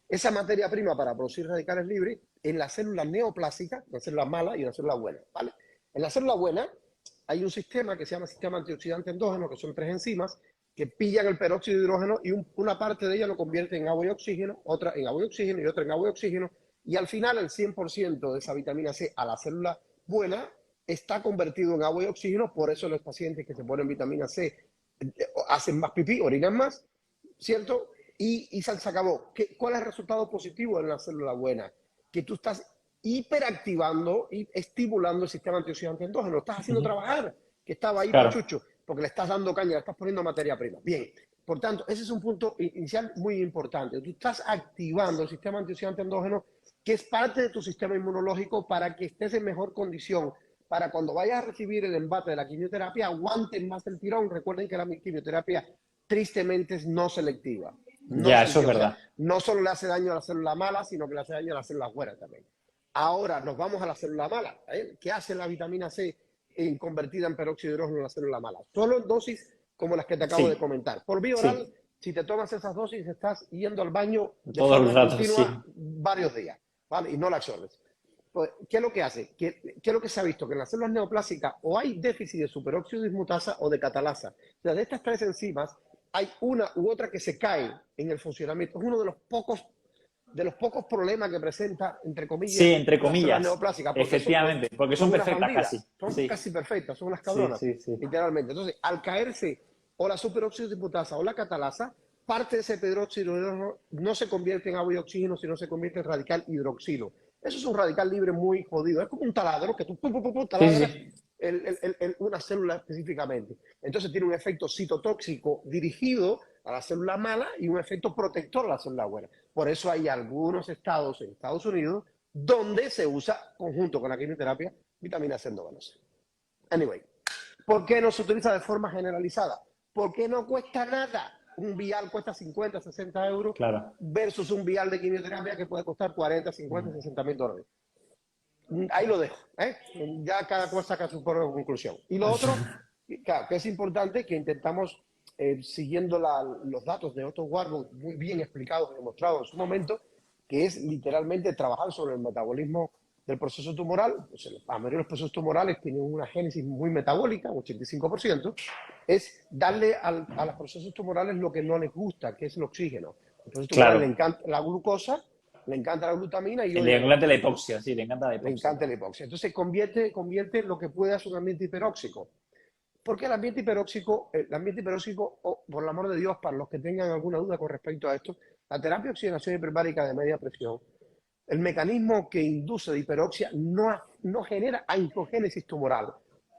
Esa materia prima para producir radicales libres en las células neoplásicas, una célula mala y una célula buena, ¿vale? En la célula buena hay un sistema que se llama sistema antioxidante endógeno, que son 3 enzimas que pillan el peróxido de hidrógeno y una parte de ella lo convierte en agua y oxígeno, otra en agua y oxígeno y otra en agua y oxígeno, y al final el 100% de esa vitamina C a la célula buena está convertido en agua y oxígeno. Por eso los pacientes que se ponen vitamina C hacen más pipí, orinan más, ¿cierto? Y se acabó. ¿Cuál es el resultado positivo en la célula buena? Que tú estás hiperactivando y estimulando el sistema antioxidante endógeno. Lo estás haciendo trabajar, que estaba ahí Claro. pachucho, porque le estás dando caña, le estás poniendo materia prima. Bien, por tanto, ese es un punto inicial muy importante. Tú estás activando el sistema antioxidante endógeno, que es parte de tu sistema inmunológico, para que estés en mejor condición, para cuando vayas a recibir el embate de la quimioterapia, aguanten más el tirón. Recuerden que la quimioterapia tristemente es no selectiva. No Ya, eso es selectiva. O sea, verdad. no solo le hace daño a la célula mala, sino que le hace daño a las células buenas también. Ahora nos vamos a la célula mala, ¿eh? ¿Qué hace la vitamina C convertida en peróxido de hidrógeno en la célula mala? Solo en dosis como las que te acabo de Sí, comentar. Por vía oral, sí. si te tomas esas dosis, estás yendo al baño de Todos los forma datos, sí. continua varios días, ¿vale? Y no la absorbes. Pues, ¿qué es lo que hace? ¿Qué es lo que se ha visto? Que en las células neoplásicas o hay déficit de superóxido dismutasa o de catalasa. O sea, de estas 3 enzimas, hay una u otra que se cae en el funcionamiento. Es uno de los pocos problemas que presenta, entre comillas, Sí, entre las células comillas. neoplásicas, porque Efectivamente, porque son son unas perfectas bandidas, casi. son Sí, casi perfectas, son unas sí, cabronas, sí, sí. literalmente. Entonces, al caerse o la superóxido dismutasa o la catalasa, parte de ese peróxido no se convierte en agua y oxígeno, sino se convierte en radical hidroxilo. Eso es un radical libre muy jodido. Es como un taladro que tú Sí, sí, taladras sí. una célula específicamente. Entonces tiene un efecto citotóxico dirigido a la célula mala y un efecto protector a la célula buena. Por eso hay algunos estados en Estados Unidos donde se usa, conjunto con la quimioterapia, vitamina C endovenosa. Anyway, ¿por qué no se utiliza de forma generalizada? Porque no cuesta nada. Un vial cuesta 50, 60 euros Claro. versus un vial de quimioterapia que puede costar 40, 50, 60 mil dólares. Ahí lo dejo, ¿eh? Ya cada cual saca su propia conclusión. Y lo otro, claro, que es importante, que intentamos, siguiendo los datos de Otto Warburg, muy bien explicados y demostrados en su momento, que es literalmente trabajar sobre el metabolismo del proceso tumoral. Pues la mayoría de los procesos tumorales tienen una génesis muy metabólica, un 85%, es darle a los procesos tumorales lo que no les gusta, que es el oxígeno. A los procesos tumorales le Claro. encanta la glucosa, le encanta la glutamina y Le odian el encanta la oxígeno. hipoxia, sí, le encanta la Le hipoxia. encanta la hipoxia. Entonces convierte lo que puede ser un ambiente hiperóxico. Porque el ambiente hiperóxico, oh, por el amor de Dios, para los que tengan alguna duda con respecto a esto, la terapia de oxigenación hiperbárica de media presión, el mecanismo que induce de hiperoxia no genera angiogénesis tumoral.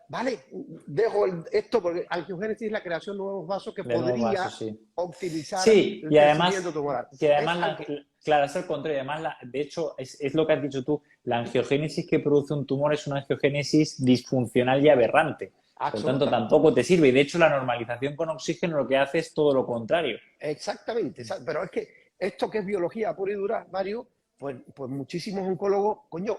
¿Vale? Dejo esto porque angiogénesis es la creación de nuevos vasos que De nuevos podría vasos, sí. optimizar Sí, el y crecimiento además, tumoral. que Es además anti claro, es el contrario. Además, de hecho, es lo que has dicho tú, la angiogénesis que produce un tumor es una angiogénesis disfuncional y aberrante. Por tanto, absolutamente. tampoco te sirve. Y de hecho, la normalización con oxígeno lo que hace es todo lo contrario. Exactamente, pero es que esto que es biología pura y dura, Mario, pues muchísimos oncólogos, coño,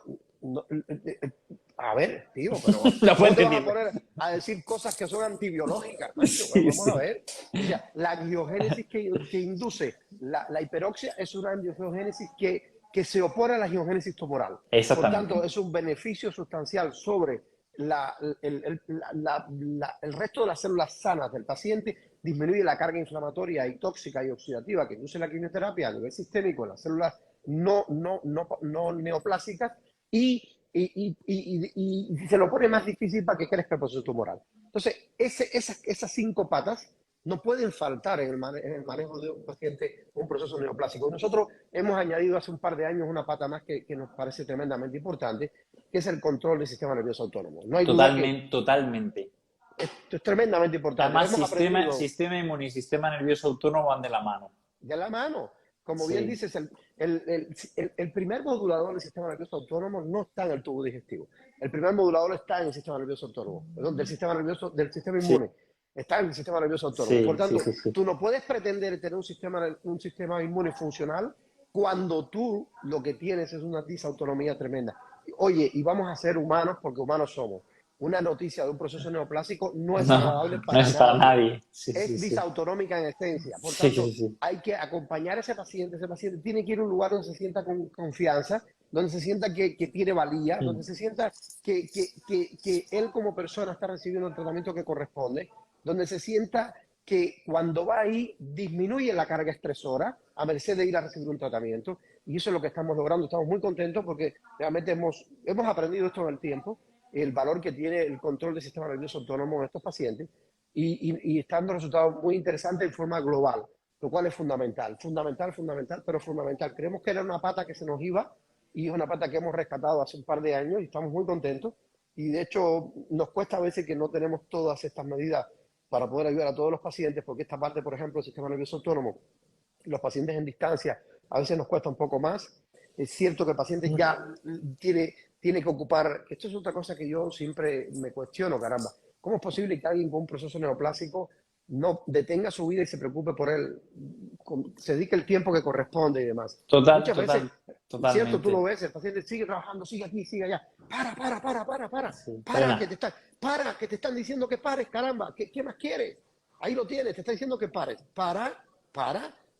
a ver, tío, pero No puedo ¿cómo te vas a entenderlo. poner a decir cosas que son antibiológicas, macho? Pero Sí, vamos a sí. ver. O sea, la angiogénesis que induce la hiperoxia es una angiogénesis que se opone a la angiogénesis tumoral. Por Exactamente. tanto, es un beneficio sustancial sobre la, el resto de las células sanas del paciente, disminuye la carga inflamatoria y tóxica y oxidativa que induce la quimioterapia a nivel sistémico en las células no neoplásicas y se lo pone más difícil para que crezca el proceso tumoral. Entonces, esas 5 patas no pueden faltar en el manejo de un paciente con un proceso neoplásico. Nosotros hemos añadido hace un par de años una pata más que nos parece tremendamente importante, que es el control del sistema nervioso autónomo. No hay duda que Totalmente, totalmente. esto es tremendamente importante. Además, Hemos aprendido sistema inmune y sistema nervioso autónomo van de la mano. de la mano. Como bien Sí, dices, el primer modulador del sistema nervioso autónomo no está en el tubo digestivo. El primer modulador está en el sistema nervioso autónomo, perdón, del sistema sí, inmune. Está en el sistema nervioso autónomo. Por sí, sí, tanto, sí, sí. tú no puedes pretender tener un sistema inmune funcional cuando tú lo que tienes es una disautonomía tremenda. Oye, y vamos a ser humanos porque humanos somos. Una noticia de un proceso neoplásico no es No, agradable no para es para nadie, nadie. Sí, sí, es sí. disautonómica en esencia. Por Sí, tanto, sí, sí. hay que acompañar a ese paciente tiene que ir a un lugar donde se sienta con confianza, donde se sienta que tiene valía, donde se sienta que él como persona está recibiendo el tratamiento que corresponde, donde se sienta que cuando va ahí disminuye la carga estresora a merced de ir a recibir un tratamiento. Y eso es lo que estamos logrando. Estamos muy contentos porque realmente hemos aprendido esto en el tiempo, el valor que tiene el control del sistema nervioso autónomo en estos pacientes y está dando resultados muy interesantes en forma global, lo cual es fundamental, pero fundamental. Creemos que era una pata que se nos iba y es una pata que hemos rescatado hace un par de años y estamos muy contentos. Y de hecho nos cuesta a veces que no tenemos todas estas medidas para poder ayudar a todos los pacientes, porque esta parte, por ejemplo, del sistema nervioso autónomo, los pacientes en distancia, a veces nos cuesta un poco más. Es cierto que el paciente ya tiene que ocupar, esto es otra cosa que yo siempre me cuestiono, caramba, ¿cómo es posible que alguien con un proceso neoplásico no detenga su vida y se preocupe por él, se dedique el tiempo que corresponde y demás? Total, Muchas veces, total, cierto, tú lo totalmente. ves, el paciente sigue trabajando, sigue aquí, sigue allá, Sí, para, frena. que te están diciendo que pares, caramba, ¿qué más quieres? Ahí lo tienes, te está diciendo que pares, para,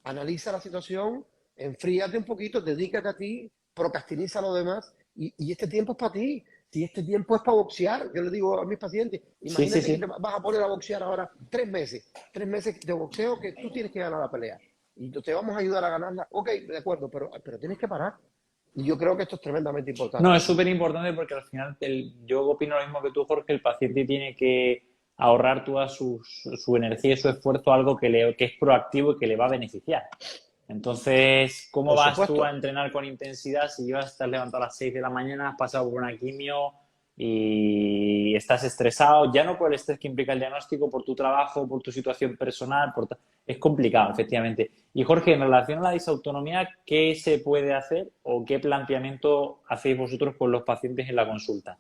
analiza la situación, enfríate un poquito, dedícate a ti, procrastiniza lo demás y este tiempo es para ti. Si este tiempo es para boxear, yo le digo a mis pacientes, Sí, sí, imagínate que te sí. vas a poner a boxear ahora 3 meses de boxeo que tú tienes que ganar la pelea. Y te vamos a ayudar a ganarla. Ok, de acuerdo, pero tienes que parar. Y yo creo que esto es tremendamente No, importante. es súper importante porque al final yo opino lo mismo que tú, Jorge, el paciente tiene que ahorrar toda su energía y su esfuerzo a algo que es proactivo y que le va a beneficiar. Entonces, ¿cómo Por vas tú a supuesto. entrenar con intensidad si llevas, estás levantado a las 6 de la mañana, has pasado por una quimio y estás estresado, ya no por el estrés que implica el diagnóstico, por tu trabajo, por tu situación personal, es complicado, efectivamente. Y Jorge, en relación a la disautonomía, ¿qué se puede hacer o qué planteamiento hacéis vosotros con los pacientes en la consulta?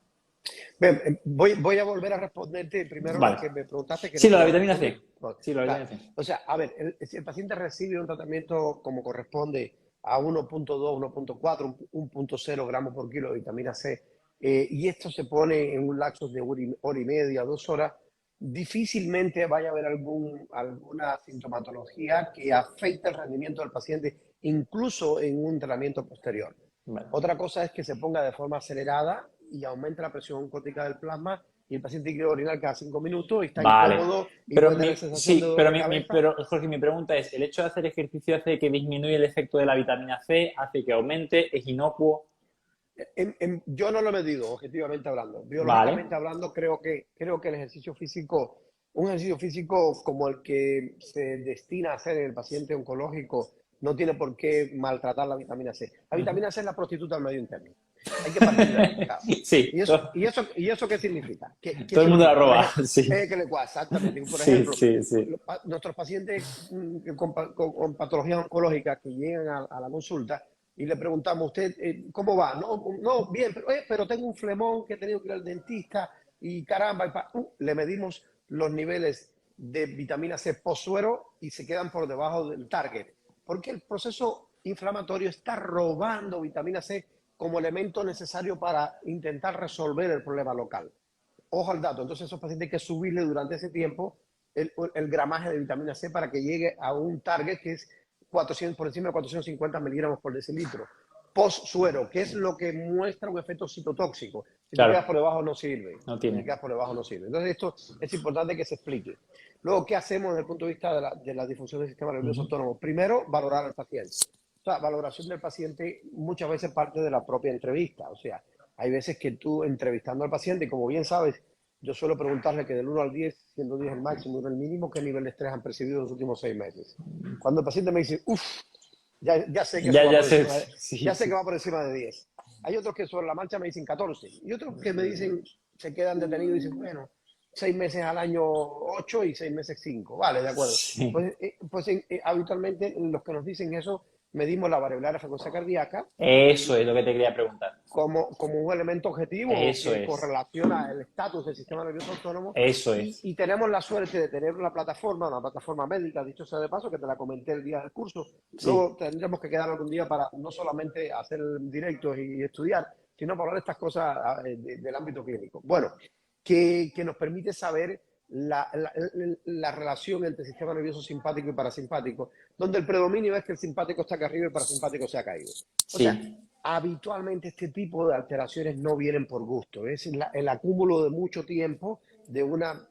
Bien, voy a volver a responderte primero lo Vale. que me preguntaste, que Sí, no lo te de la lo vitamina respondí. C. Bueno, Sí, lo de la claro. vitamina C. O sea, a ver, si el paciente recibe un tratamiento como corresponde a 1.2, 1.4, 1.0 gramos por kilo de vitamina C, y esto se pone en un lapso de hora y media, 2 horas, difícilmente vaya a haber alguna sintomatología que afecte el rendimiento del paciente, incluso en un entrenamiento posterior. Vale. Otra cosa es que se ponga de forma acelerada y aumenta la presión oncótica del plasma y el paciente quiere orinar cada 5 minutos y está Vale. incómodo y puede tener sensación de Sí, dolor pero, de cabeza. pero Jorge, mi pregunta es, ¿el hecho de hacer ejercicio hace que disminuya el efecto de la vitamina C? ¿Hace que aumente? ¿Es inocuo? Yo no lo he medido, objetivamente hablando. Vale, Biológicamente hablando, creo que el ejercicio físico, un ejercicio físico como el que se destina a hacer en el paciente oncológico, no tiene por qué maltratar la vitamina C. La ujú. vitamina C es la prostituta del medio interno. Hay que partir de ahí, claro. Sí, ¿Y eso qué significa? ¿Qué todo el mundo la significa? Por roba, ejemplo, sí, exactamente. Por sí, ejemplo, sí, sí. nuestros pacientes con patologías oncológicas que llegan a la consulta y le preguntamos, ¿usted cómo va? No, no, bien, pero tengo un flemón que he tenido que ir al dentista y caramba, le medimos los niveles de vitamina C post-suero y se quedan por debajo del target, porque el proceso inflamatorio está robando vitamina C como elemento necesario para intentar resolver el problema local. Ojo al dato, entonces esos pacientes hay que subirle durante ese tiempo el gramaje de vitamina C para que llegue a un target que es 400, por encima de 450 miligramos por decilitro. Post-suero, que es lo que muestra un efecto citotóxico. Si te Claro, quedas por debajo no sirve. no Si te tiene. quedas por debajo no sirve. Entonces esto es importante que se explique. Luego, ¿qué hacemos desde el punto de vista de la difusión del sistema nervioso Ujú. autónomo? Primero, valorar al paciente. O sea, valoración del paciente muchas veces parte de la propia entrevista. O sea, hay veces que tú entrevistando al paciente, como bien sabes, yo suelo preguntarle que del 1 al 10, siendo 10 el máximo y 1 el mínimo, ¿qué nivel de estrés han percibido en los últimos 6 meses? Cuando el paciente me dice, uff, Ya sé que eso va Ya por sé, encima sí, ya sé que sí. va por encima de 10. Hay otros que sobre la marcha me dicen 14 y otros que me dicen, se quedan detenidos y dicen, bueno, 6 meses al año 8 y 6 meses 5. Vale, de acuerdo. Sí. Pues habitualmente los que nos dicen eso medimos la variable de la frecuencia cardíaca Eso es lo que te quería preguntar. como un elemento objetivo Eso que es. correlaciona el estatus del sistema nervioso autónomo Eso y, es. y tenemos la suerte de tener una plataforma médica, dicho sea de paso, que te la comenté el día del curso. Sí, Luego tendremos que quedar algún día para no solamente hacer directos y estudiar, sino para hablar de estas cosas del ámbito clínico. Bueno, que nos permite saber la relación entre el sistema nervioso simpático y parasimpático, donde el predominio es que el simpático está acá arriba y el parasimpático se ha caído. O sea, sí. habitualmente este tipo de alteraciones no vienen por gusto, es el acúmulo de mucho tiempo de una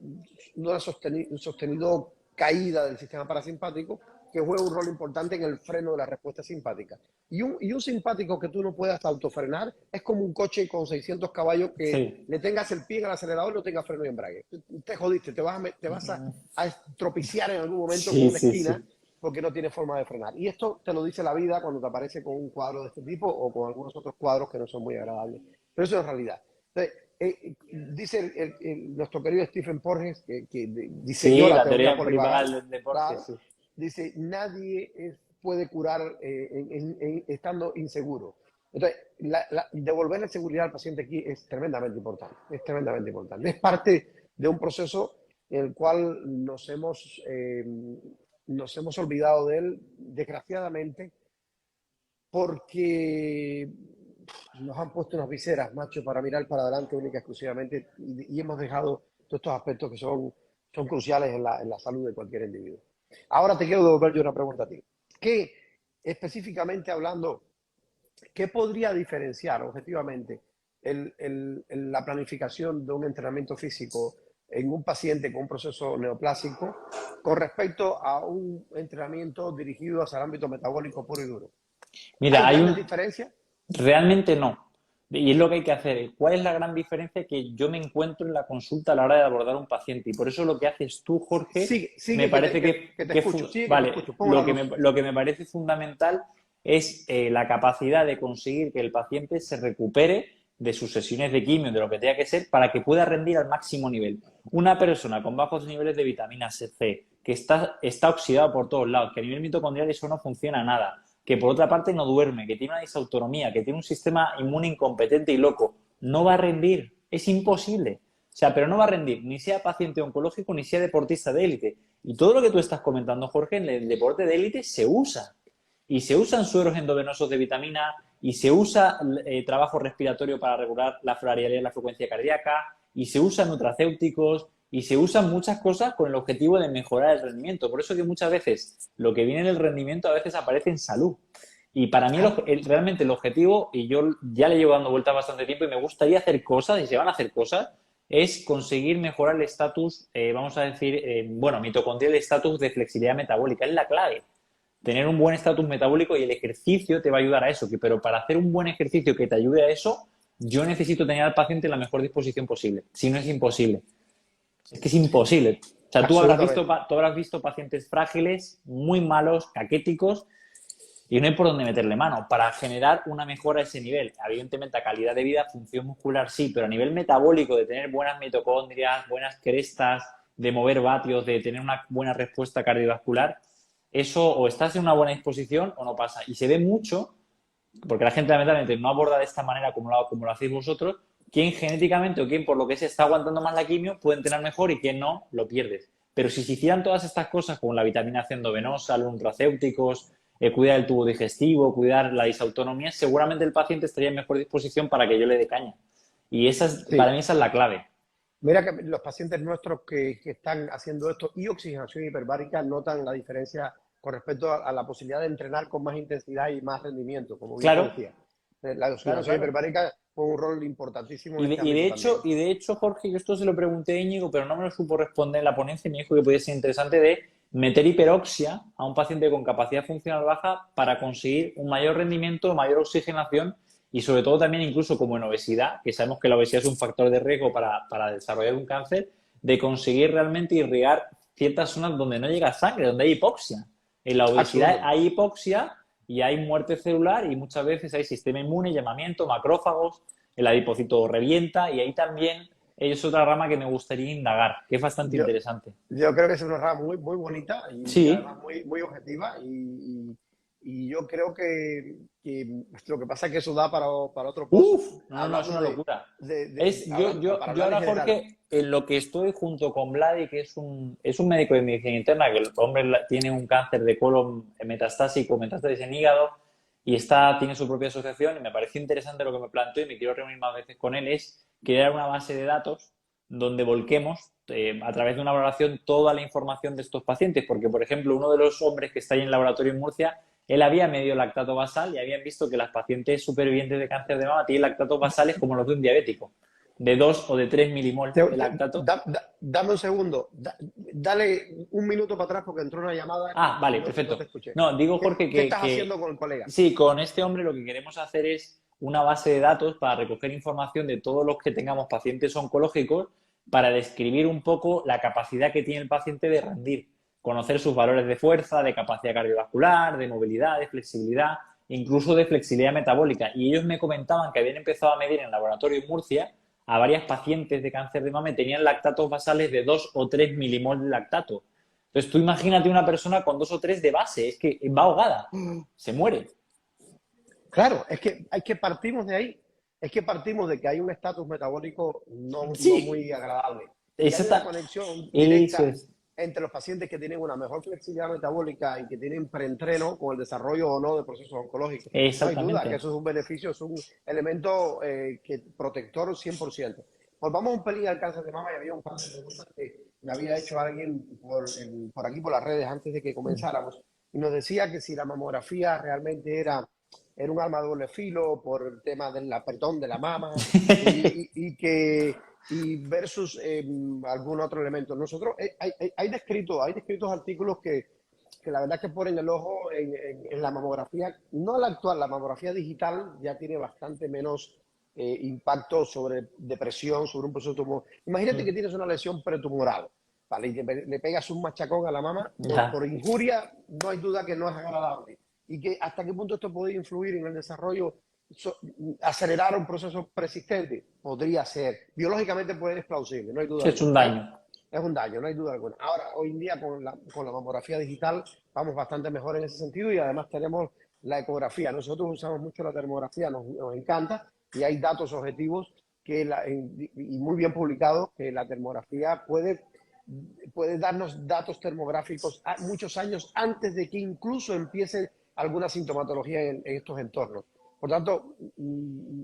sostenido caída del sistema parasimpático que juega un rol importante en el freno de la respuesta simpática. Y un simpático que tú no puedas autofrenar es como un coche con 600 caballos que Sí. le tengas el pie en el acelerador y no tengas freno y embrague. Te jodiste, te vas a estropiciar en algún momento con Sí, una sí, esquina sí. porque no tiene forma de frenar. Y esto te lo dice la vida cuando te aparece con un cuadro de este tipo o con algunos otros cuadros que no son muy agradables. Pero eso es realidad. Entonces, dice nuestro querido Stephen Porges, que diseñó Sí, la la teoría teoría polivagal, polivagal del deporte, claro, sí. dice, nadie puede curar estando inseguro. Entonces, devolverle seguridad al paciente aquí es tremendamente importante, es tremendamente importante. Es parte de un proceso en el cual nos hemos olvidado de él, desgraciadamente, porque nos han puesto unas viseras, macho, para mirar para adelante única y exclusivamente y hemos dejado todos estos aspectos que son cruciales en la salud de cualquier individuo. Ahora te quiero devolver yo una pregunta a ti. ¿Qué, específicamente hablando, qué podría diferenciar objetivamente la planificación de un entrenamiento físico en un paciente con un proceso neoplásico con respecto a un entrenamiento dirigido hacia el ámbito metabólico puro y duro? ¿Hay Mira, grandes diferencias? realmente no. Y es lo que hay que hacer. ¿Cuál es la gran diferencia que yo me encuentro en la consulta a la hora de abordar a un paciente? Y por eso lo que haces tú, Jorge, me Sigue parece que te escucho, sigue que te vale, escucho, pongo la luz. lo que me parece fundamental es la capacidad de conseguir que el paciente se recupere de sus sesiones de quimio, de lo que tenga que ser, para que pueda rendir al máximo nivel. Una persona con bajos niveles de vitamina C, que está oxidada por todos lados, que a nivel mitocondrial eso no funciona nada, que por otra parte no duerme, que tiene una disautonomía, que tiene un sistema inmune incompetente y loco, no va a rendir. Es imposible. O sea, pero no va a rendir, ni sea paciente oncológico, ni sea deportista de élite. Y todo lo que tú estás comentando, Jorge, en el deporte de élite se usa. Y se usan sueros endovenosos de vitamina, y se usa trabajo respiratorio para regular la floralidad y la frecuencia cardíaca, y se usan nutracéuticos, y se usan muchas cosas con el objetivo de mejorar el rendimiento. Por eso que muchas veces lo que viene en el rendimiento a veces aparece en salud. Y para mí Ah, realmente el objetivo, y yo ya le llevo dando vueltas bastante tiempo y me gustaría hacer cosas, y se van a hacer cosas, es conseguir mejorar el estatus, vamos a decir, bueno, mitocondrial, el estatus de flexibilidad metabólica. Es la clave. Tener un buen estatus metabólico y el ejercicio te va a ayudar a eso. Pero para hacer un buen ejercicio que te ayude a eso, yo necesito tener al paciente en la mejor disposición posible. Si no, es imposible. Es que es imposible. O sea, absolutamente. tú habrás visto pacientes frágiles, muy malos, caquéticos, y no hay por dónde meterle mano para generar una mejora a ese nivel. Evidentemente, a calidad de vida, función muscular sí, pero a nivel metabólico, de tener buenas mitocondrias, buenas crestas, de mover vatios, de tener una buena respuesta cardiovascular, eso o estás en una buena disposición o no pasa. Y se ve mucho, porque la gente lamentablemente no aborda de esta manera como lo hacéis vosotros, quién genéticamente o quién por lo que se está aguantando más la quimio puede entrenar mejor y quién no, lo pierdes. Pero si se hicieran todas estas cosas como la vitamina C endovenosa, los nutracéuticos, cuidar el tubo digestivo, cuidar la disautonomía, seguramente el paciente estaría en mejor disposición para que yo le dé caña. Y para Sí. mí esa es la clave. Mira que los pacientes nuestros que están haciendo esto y oxigenación hiperbárica notan la diferencia con respecto a la posibilidad de entrenar con más intensidad y más rendimiento, como bien te Claro, decía. La claro, oxigenación claro. hiperbárica juega un rol importantísimo en Y de, este y de ámbito hecho, también. y de hecho, Jorge, yo esto se lo pregunté a Íñigo, pero no me lo supo responder en la ponencia y me dijo que podía ser interesante de meter hiperoxia a un paciente con capacidad funcional baja para conseguir un mayor rendimiento, mayor oxigenación y sobre todo también incluso como en obesidad, que sabemos que la obesidad es un factor de riesgo para desarrollar un cáncer, de conseguir realmente irrigar ciertas zonas donde no llega sangre, donde hay hipoxia. En la obesidad Absolutamente. hay hipoxia y hay muerte celular y muchas veces hay sistema inmune, llamamiento, macrófagos, el adipocito revienta y ahí también es otra rama que me gustaría indagar, que es bastante Yo, interesante. yo creo que es una rama muy, muy bonita y Sí, además muy, muy objetiva y yo creo que lo que pasa es que eso da para otro pozo, uf, no, no, no, es hablando una locura. para Yo hablar en ahora, general. Jorge, en lo que estoy junto con Vladi, que es un médico de medicina interna, que el hombre tiene un cáncer de colon metastásico, metástasis en hígado, y tiene su propia asociación, y me pareció interesante lo que me planteó, y me quiero reunir más veces con él, es crear una base de datos donde volquemos a través de una valoración toda la información de estos pacientes, porque, por ejemplo, uno de los hombres que está ahí en el laboratorio en Murcia, él había medio lactato basal y habían visto que las pacientes supervivientes de cáncer de mama tienen lactatos basales como los de un diabético, de 2 o de 3 milimol de lactato. Dame un segundo, dale un minuto para atrás porque entró una llamada Ah, y vale, no te perfecto. escuché. No, digo, Jorge, ¿Qué estás haciendo con el colega? sí, con este hombre lo que queremos hacer es una base de datos para recoger información de todos los que tengamos pacientes oncológicos para describir un poco la capacidad que tiene el paciente de rendir, conocer sus valores de fuerza, de capacidad cardiovascular, de movilidad, de flexibilidad, incluso de flexibilidad metabólica. Y ellos me comentaban que habían empezado a medir en el laboratorio en Murcia a varias pacientes de cáncer de mama y tenían lactatos basales de 2 o 3 milimol de lactato. Entonces, tú imagínate una persona con 2 o 3 de base, es que va ahogada, se muere. Claro, es que partimos de ahí, es que partimos de que hay un estatus metabólico no muy Sí, agradable y hay una exacta. conexión Eso directa es. entre los pacientes que tienen una mejor flexibilidad metabólica y que tienen preentreno con el desarrollo o no de procesos oncológicos. No hay duda que Exactamente. eso es un beneficio, es un elemento protector 100%. Volvamos un pelín al cáncer de mama y había un par de preguntas que me había hecho alguien por aquí, por las redes, antes de que comenzáramos, y nos decía que si la mamografía realmente era un arma de doble filo por el tema del apretón de la mama y que y versus algún otro elemento. Nosotros hay descritos artículos que la verdad que ponen el ojo en la mamografía, no la actual, la mamografía digital ya tiene bastante menos impacto sobre depresión, sobre un proceso tumor. Imagínate que tienes una lesión pretumoral, ¿vale? Y le pegas un machacón a la mama por Ya. injuria, no hay duda que no es agradable y que hasta qué punto esto puede influir en el desarrollo, so, acelerar un proceso persistente, podría ser. Biológicamente puede ser plausible, no hay duda Es un alguna, ¿vale? daño. Es un daño, no hay duda alguna. Ahora, hoy en día con la mamografía digital vamos bastante mejor en ese sentido y además tenemos la ecografía. Nosotros usamos mucho la termografía, nos encanta y hay datos objetivos y muy bien publicados que la termografía puede darnos datos termográficos muchos años antes de que incluso empiece alguna sintomatología en estos entornos. Por tanto,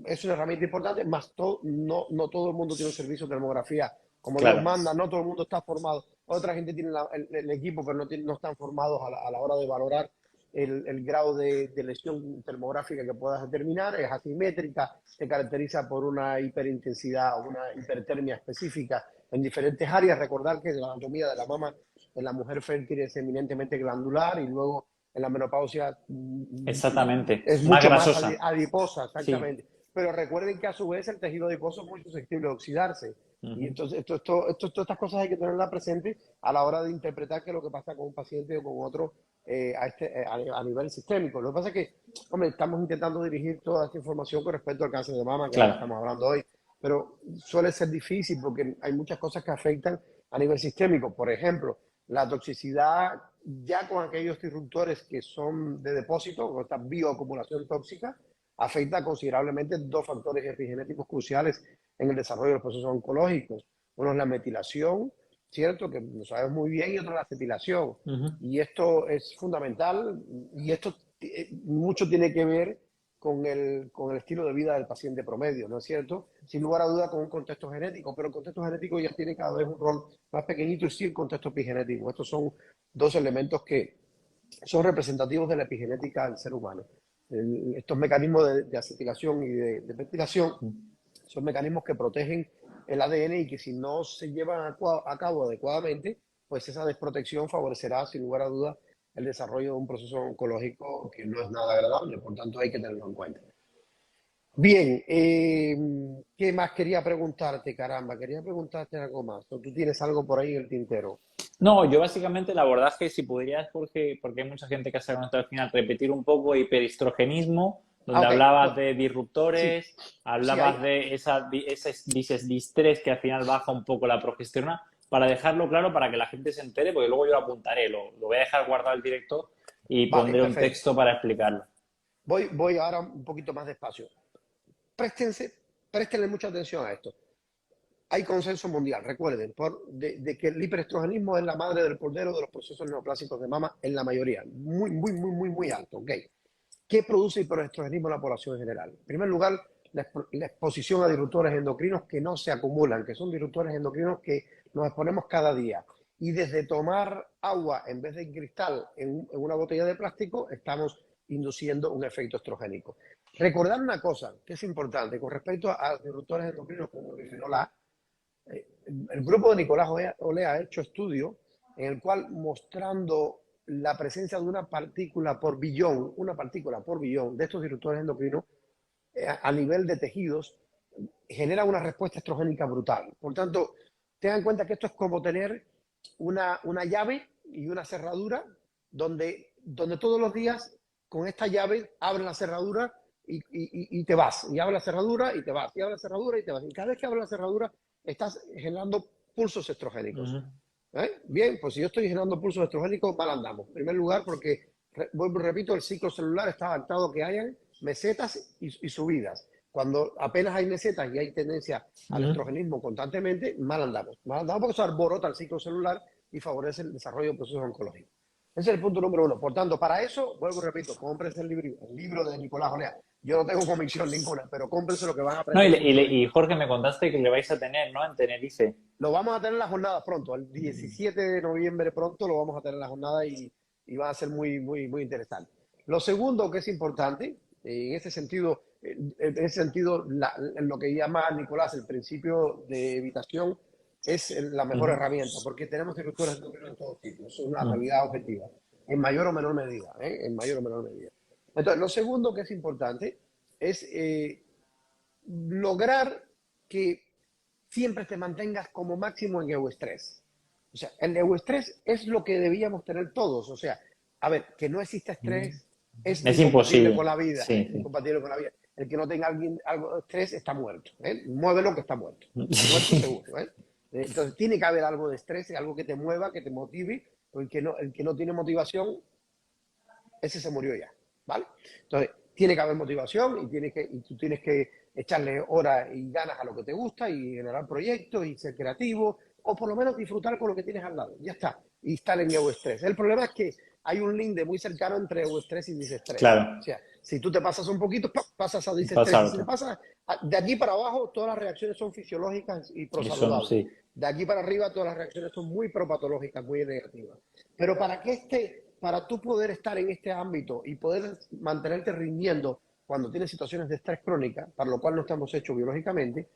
es una herramienta importante, más no todo el mundo tiene un servicio de termografía como Dios Claro. manda, no todo el mundo está formado. Otra gente tiene el equipo, pero no están formados a la hora de valorar el grado de lesión termográfica que puedas determinar. Es asimétrica, se caracteriza por una hiperintensidad o una hipertermia específica en diferentes áreas. Recordar que la anatomía de la mama en la mujer fértil es eminentemente glandular y luego en la menopausia Exactamente. es Más mucho más grasosa. adiposa, Sí. exactamente. Pero recuerden que a su vez el tejido adiposo es muy susceptible de oxidarse. Y Ujú. entonces estas cosas hay que tenerlas presentes a la hora de interpretar qué es lo que pasa con un paciente o con otro a nivel sistémico. Lo que pasa es que, hombre, estamos intentando dirigir toda esta información con respecto al cáncer de mama, que es lo que Claro. estamos hablando hoy, pero suele ser difícil porque hay muchas cosas que afectan a nivel sistémico. Por ejemplo, la toxicidad ya con aquellos disruptores que son de depósito, con esta bioacumulación tóxica, afecta considerablemente dos factores epigenéticos cruciales en el desarrollo de los procesos oncológicos. Uno es la metilación, ¿cierto? Que lo sabemos muy bien, y otro es la acetilación. Ujú. Y esto es fundamental y esto mucho tiene que ver con el estilo de vida del paciente promedio, ¿no es cierto? Sin lugar a duda con un contexto genético, pero el contexto genético ya tiene cada vez un rol más pequeñito y sí el contexto epigenético. Estos son dos elementos que son representativos de la epigenética del ser humano. Estos mecanismos de acetilación y de ventilación son mecanismos que protegen el ADN y que si no se llevan a cabo adecuadamente, pues esa desprotección favorecerá sin lugar a dudas el desarrollo de un proceso oncológico que no es nada agradable, por tanto hay que tenerlo en cuenta. Bien, ¿qué más quería preguntarte, caramba? Quería preguntarte algo más. ¿O tú tienes algo por ahí en el tintero? No, yo básicamente el abordaje, si podrías, Jorge, porque hay mucha gente que se ha conectado al final, repetir un poco hiperestrogenismo, Ah, donde ok, hablabas pues de sí, disruptores, sí hay. hablabas de ese dices distrés que al final baja un poco la progesterona, para dejarlo claro para que la gente se entere, porque luego yo lo apuntaré, lo voy a dejar guardado el directo y Vale, pondré un perfecto. texto para explicarlo. Voy ahora un poquito más despacio. Préstense, préstenle mucha atención a esto. Hay consenso mundial, recuerden, de que el hiperestrogenismo es la madre del cordero de los procesos neoplásicos de mama en la mayoría. Muy, muy, muy, muy, muy alto. ¿Ok? ¿Qué produce hiperestrogenismo en la población en general? En primer lugar, la exposición a disruptores endocrinos que no se acumulan, que son disruptores endocrinos que nos exponemos cada día. Y desde tomar agua en vez de cristal en una botella de plástico, estamos induciendo un efecto estrogénico. Recordar una cosa que es importante con respecto a disruptores endocrinos como el bisfenol A. El grupo de Nicolás Olea ha hecho estudios en el cual mostrando la presencia de una partícula por billón de estos disruptores endocrinos a nivel de tejidos, genera una respuesta estrogénica brutal. Por tanto, tengan en cuenta que esto es como tener una llave y una cerradura donde todos los días con esta llave abres la cerradura y te vas. Y abres la cerradura y te vas. Y abres la cerradura y te vas. Y cada vez que abres la cerradura estás generando pulsos estrogénicos. Ujú. ¿Eh? Bien, pues si yo estoy generando pulsos estrogénicos, mal andamos. En primer lugar, porque, vuelvo y repito, el ciclo celular está adaptado a que hayan mesetas y subidas. Cuando apenas hay mesetas y hay tendencia al Ujú. estrogenismo constantemente, mal andamos. Mal andamos porque eso alborota el ciclo celular y favorece el desarrollo de procesos oncológicos. Ese es el punto número uno. Por tanto, para eso, vuelvo y repito, cómprense el libro de Nicolás Olea. Yo no tengo convicción ninguna, pero cómprense lo que van a No, aprender mucho de y esto. Jorge, me contaste que le vais a tener, ¿no? En Tenerife. Lo vamos a tener en la jornada pronto, el 17 de noviembre pronto lo vamos a tener en la jornada y va a ser muy, muy, muy interesante. Lo segundo que es importante, en ese sentido en lo que llama Nicolás el principio de evitación es la mejor Ujú. herramienta, porque tenemos disruptores endocrinos en todos tipos, es una Ujú. realidad objetiva, en mayor o menor medida, ¿eh? En mayor o menor medida. Entonces, lo segundo que es importante es lograr que siempre te mantengas como máximo en euestrés. O sea, el euestrés es lo que debíamos tener todos. O sea, a ver, que no exista estrés es Es incompatible con imposible. la vida, Sí, ¿eh? sí. Incompatible con la vida. El que no tenga algo de estrés está muerto, ¿eh? Muévelo que está muerto. Muerto seguro, ¿eh? Entonces tiene que haber algo de estrés, algo que te mueva, que te motive, porque el que no tiene motivación ese se murió ya, ¿vale? Entonces, tiene que haber motivación y tú tienes que echarle horas y ganas a lo que te gusta y generar proyectos y ser creativo o por lo menos disfrutar con lo que tienes al lado. Ya está. Y estar en euestrés. El problema es que hay un link de muy cercano entre euestrés y disestrés. O Claro, sea, si tú te pasas un poquito, pasas a pasa disestrés. Y si te otro. pasas de aquí para abajo, todas las reacciones son fisiológicas y Eso prosaludables. sí. De aquí para arriba, todas las reacciones son muy propatológicas, muy negativas. Pero para tú poder estar en este ámbito y poder mantenerte rindiendo cuando tienes situaciones de estrés crónica, para lo cual no estamos hechos biológicamente,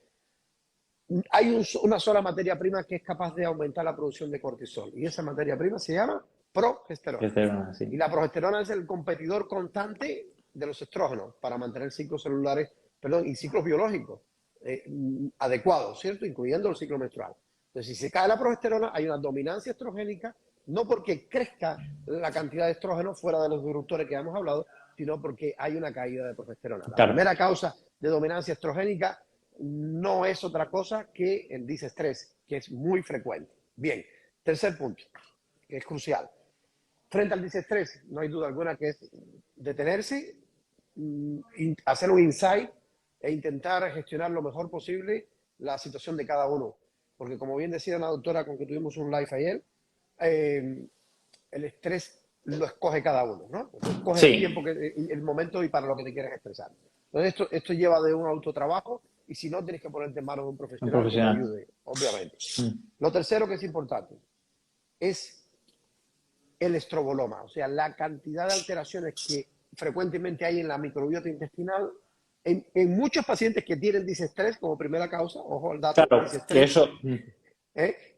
hay una sola materia prima que es capaz de aumentar la producción de cortisol. Y esa materia prima se llama Que progesterona. hacer así. Y la progesterona es el competidor constante de los estrógenos para mantener ciclos celulares, perdón, y ciclos biológicos adecuados, ¿cierto? Incluyendo el ciclo menstrual. Entonces, si se cae la progesterona, hay una dominancia estrogénica, no porque crezca la cantidad de estrógenos fuera de los disruptores que hemos hablado, sino porque hay una caída de progesterona. La Claro. primera causa de dominancia estrogénica no es otra cosa que el disestrés, que es muy frecuente. Bien, tercer punto, que es crucial. Frente al disestrés, no hay duda alguna que es detenerse, hacer un insight e intentar gestionar lo mejor posible la situación de cada uno. Porque como bien decía una doctora con que tuvimos un live ayer, el estrés lo escoge cada uno, ¿no? Escoge el Sí, tiempo, el momento y para lo que te quieres expresar. Entonces esto lleva de un autotrabajo y si no tienes que ponerte en manos de un un profesional que te profesional. ayude, obviamente. Mm. Lo tercero que es importante es el estroboloma, o sea, la cantidad de alteraciones que frecuentemente hay en la microbiota intestinal en muchos pacientes que tienen disestrés como primera causa, ojo al dato, Claro, que disestrés, eso.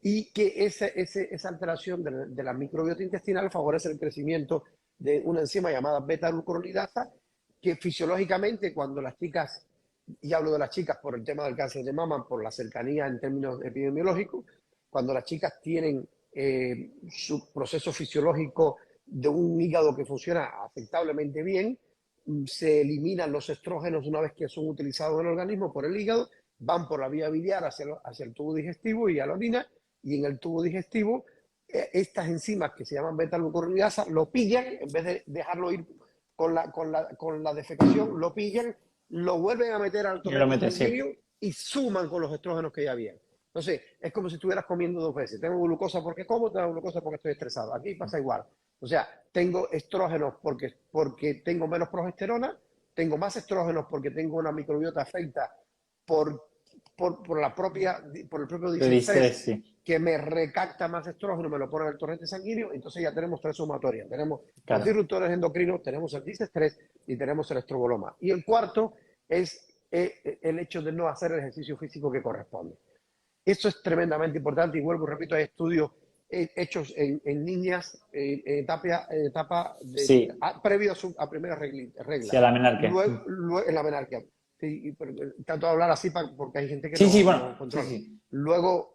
y que esa alteración de la microbiota intestinal favorece el crecimiento de una enzima llamada beta-glucuronidasa, que fisiológicamente cuando las chicas, y hablo de las chicas por el tema del cáncer de mama, por la cercanía en términos epidemiológicos, cuando las chicas tienen su proceso fisiológico de un hígado que funciona aceptablemente bien, se eliminan los estrógenos una vez que son utilizados en el organismo por el hígado, van por la vía biliar hacia el tubo digestivo y a la orina, y en el tubo digestivo estas enzimas que se llaman beta-glucuronidasa lo pillan, en vez de dejarlo ir con la defecación, lo pillan, lo vuelven a meter al Y lo torrente metes, sí. sanguíneo y suman con los estrógenos que ya habían. Entonces, es como si estuvieras comiendo dos veces. Tengo glucosa porque como, tengo glucosa porque estoy estresado. Aquí pasa igual. O sea, tengo estrógenos porque tengo menos progesterona, tengo más estrógenos porque tengo una microbiota afecta por, por el propio Lo dices, disestrés sí. que me recapta más estrógeno, me lo pone en el torrente sanguíneo, entonces ya tenemos tres sumatorias. Tenemos los Claro. disruptores endocrinos, tenemos el disestrés y tenemos el estroboloma. Y el cuarto es el hecho de no hacer el ejercicio físico que corresponde. Eso es tremendamente importante y vuelvo y repito, hay estudios hechos en niñas en etapa Sí, previo a primera regla, sí, a la menarquia. luego en la menarquia. Sí, tanto hablar así porque hay gente que Sí, sí, bueno, no sí, controla. sí. Luego,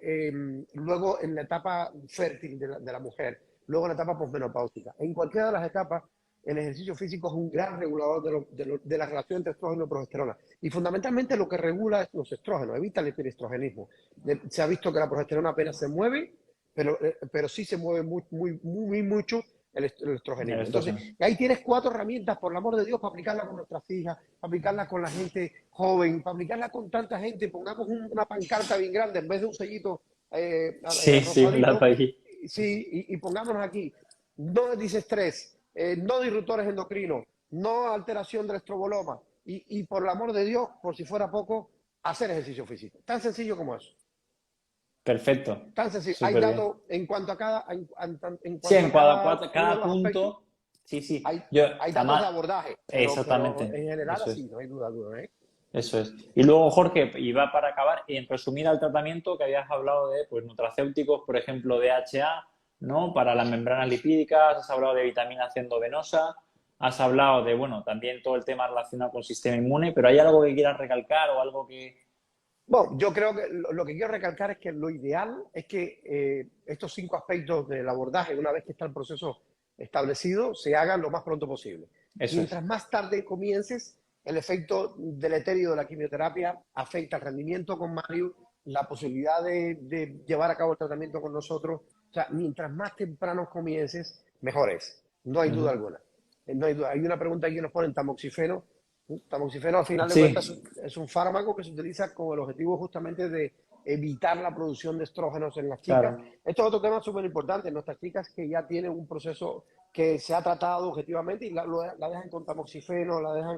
luego en la etapa fértil de la mujer, luego en la etapa posmenopáusica. En cualquiera de las etapas, el ejercicio físico es un gran regulador de la relación entre estrógeno y progesterona. Y fundamentalmente lo que regula es los estrógenos, evita el hiperestrogenismo. Se ha visto que la progesterona apenas se mueve, pero sí se mueve muy mucho el El estrogenismo. Entonces, estrógeno. ahí tienes cuatro herramientas, por el amor de Dios, para aplicarla con nuestras hijas, para aplicarla con la gente joven, para aplicarla con tanta gente. Pongamos una pancarta bien grande en vez de un sellito Sí, sí, me la rosadito. pagué. Sí, y pongámonos aquí, no disestrés, no disruptores endocrinos, no alteración del estroboloma. Y por el amor de Dios, por si fuera poco, hacer ejercicio físico. Tan sencillo como eso. Perfecto. Tan sencillo. Hay Súper bien. datos en cuanto a en Sí, cuanto en a cada uno de cada los aspectos, punto. Sí, sí. hay, Yo, hay datos de además, abordaje, pero exactamente. en general Eso es. así, no hay duda alguna, ¿eh? Eso es. Y luego, Jorge, y va para acabar, en resumir al tratamiento que habías hablado de pues, nutracéuticos, por ejemplo, DHA, ¿no? Para las membranas lipídicas, has hablado de vitamina C endovenosa, has hablado de, bueno, también todo el tema relacionado con el sistema inmune, pero ¿hay algo que quieras recalcar o algo que... Bueno, yo creo que lo que quiero recalcar es que lo ideal es que estos cinco aspectos del abordaje, una vez que está el proceso establecido, se hagan lo más pronto posible. Eso es. Mientras más tarde comiences, el efecto deletérea de la quimioterapia afecta el rendimiento con Mario, la posibilidad de llevar a cabo el tratamiento con nosotros. O sea, mientras más temprano comiences, mejor es. No hay duda Ujú. alguna. No hay duda. Hay una pregunta aquí que nos ponen tamoxifeno. Tamoxifeno, al final de cuentas, Sí, es un fármaco que se utiliza con el objetivo justamente de evitar la producción de estrógenos en las chicas. claro. Esto es otro tema súper importante. Nuestras chicas que ya tienen un proceso que se ha tratado objetivamente y la dejan con tamoxifeno, la dejan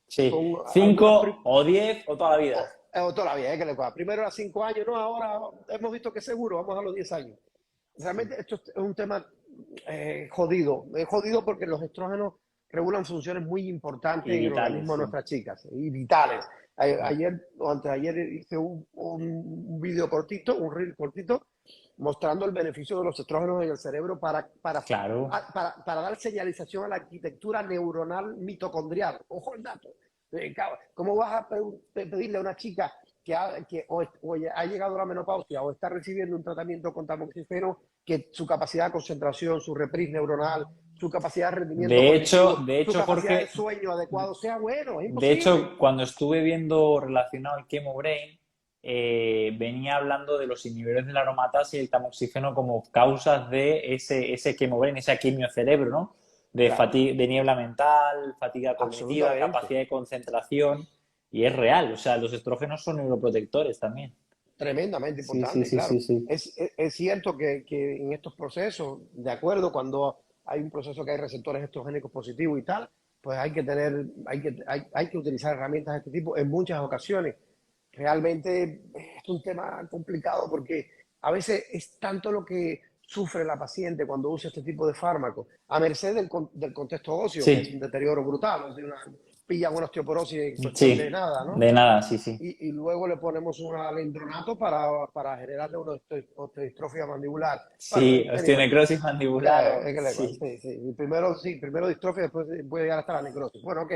Sí. con algunas... 5 o 10 o toda la vida. o toda la vida, que le coja. Primero a los 5 años, no, ahora hemos visto que es seguro, vamos a los 10 años. Realmente esto es un tema jodido. Es jodido porque los estrógenos regulan funciones muy importantes Y en el vitales, organismo de sí. nuestras chicas y vitales. Ayer o antes de ayer hice un video cortito, un reel cortito, mostrando el beneficio de los estrógenos en el cerebro Claro. para dar señalización a la arquitectura neuronal mitocondrial. Ojo el dato. ¿Cómo vas a pedirle a una chica que o ha llegado a la menopausia o está recibiendo un tratamiento con tamoxifeno que su capacidad de concentración, su reprise neuronal, su capacidad de rendimiento cognitivo, De su hecho, capacidad de Jorge, sueño adecuado sea bueno? Es de imposible. hecho, cuando estuve viendo relacionado el Chemo Brain, venía hablando de los inhibidores de la aromatasa y el tamoxifeno como causas de ese Chemo Brain, ese quimio cerebro, ¿no? De Claro, fatiga, de niebla mental, fatiga cognitiva, absolutamente. capacidad de concentración, y es real, o sea, los estrógenos son neuroprotectores también. Tremendamente Sí, sí, importante, sí, claro. sí, sí. Es cierto que en estos procesos, de acuerdo, cuando hay un proceso que hay receptores estrogénicos positivos y tal, pues hay que utilizar herramientas de este tipo en muchas ocasiones. Realmente es un tema complicado porque a veces es tanto lo que sufre la paciente cuando usa este tipo de fármacos, a merced del contexto óseo, que es un Sí, deterioro brutal, es una, pilla una osteoporosis en cuestión de sí, nada, ¿no? de nada, sí, sí. Y luego le ponemos un alendronato para generarle una osteodistrofia mandibular. Sí, Bueno, anyway, osteonecrosis mandibular, es que sí. sí, sí. Primero distrofia, después puede llegar hasta la necrosis. Bueno, ok.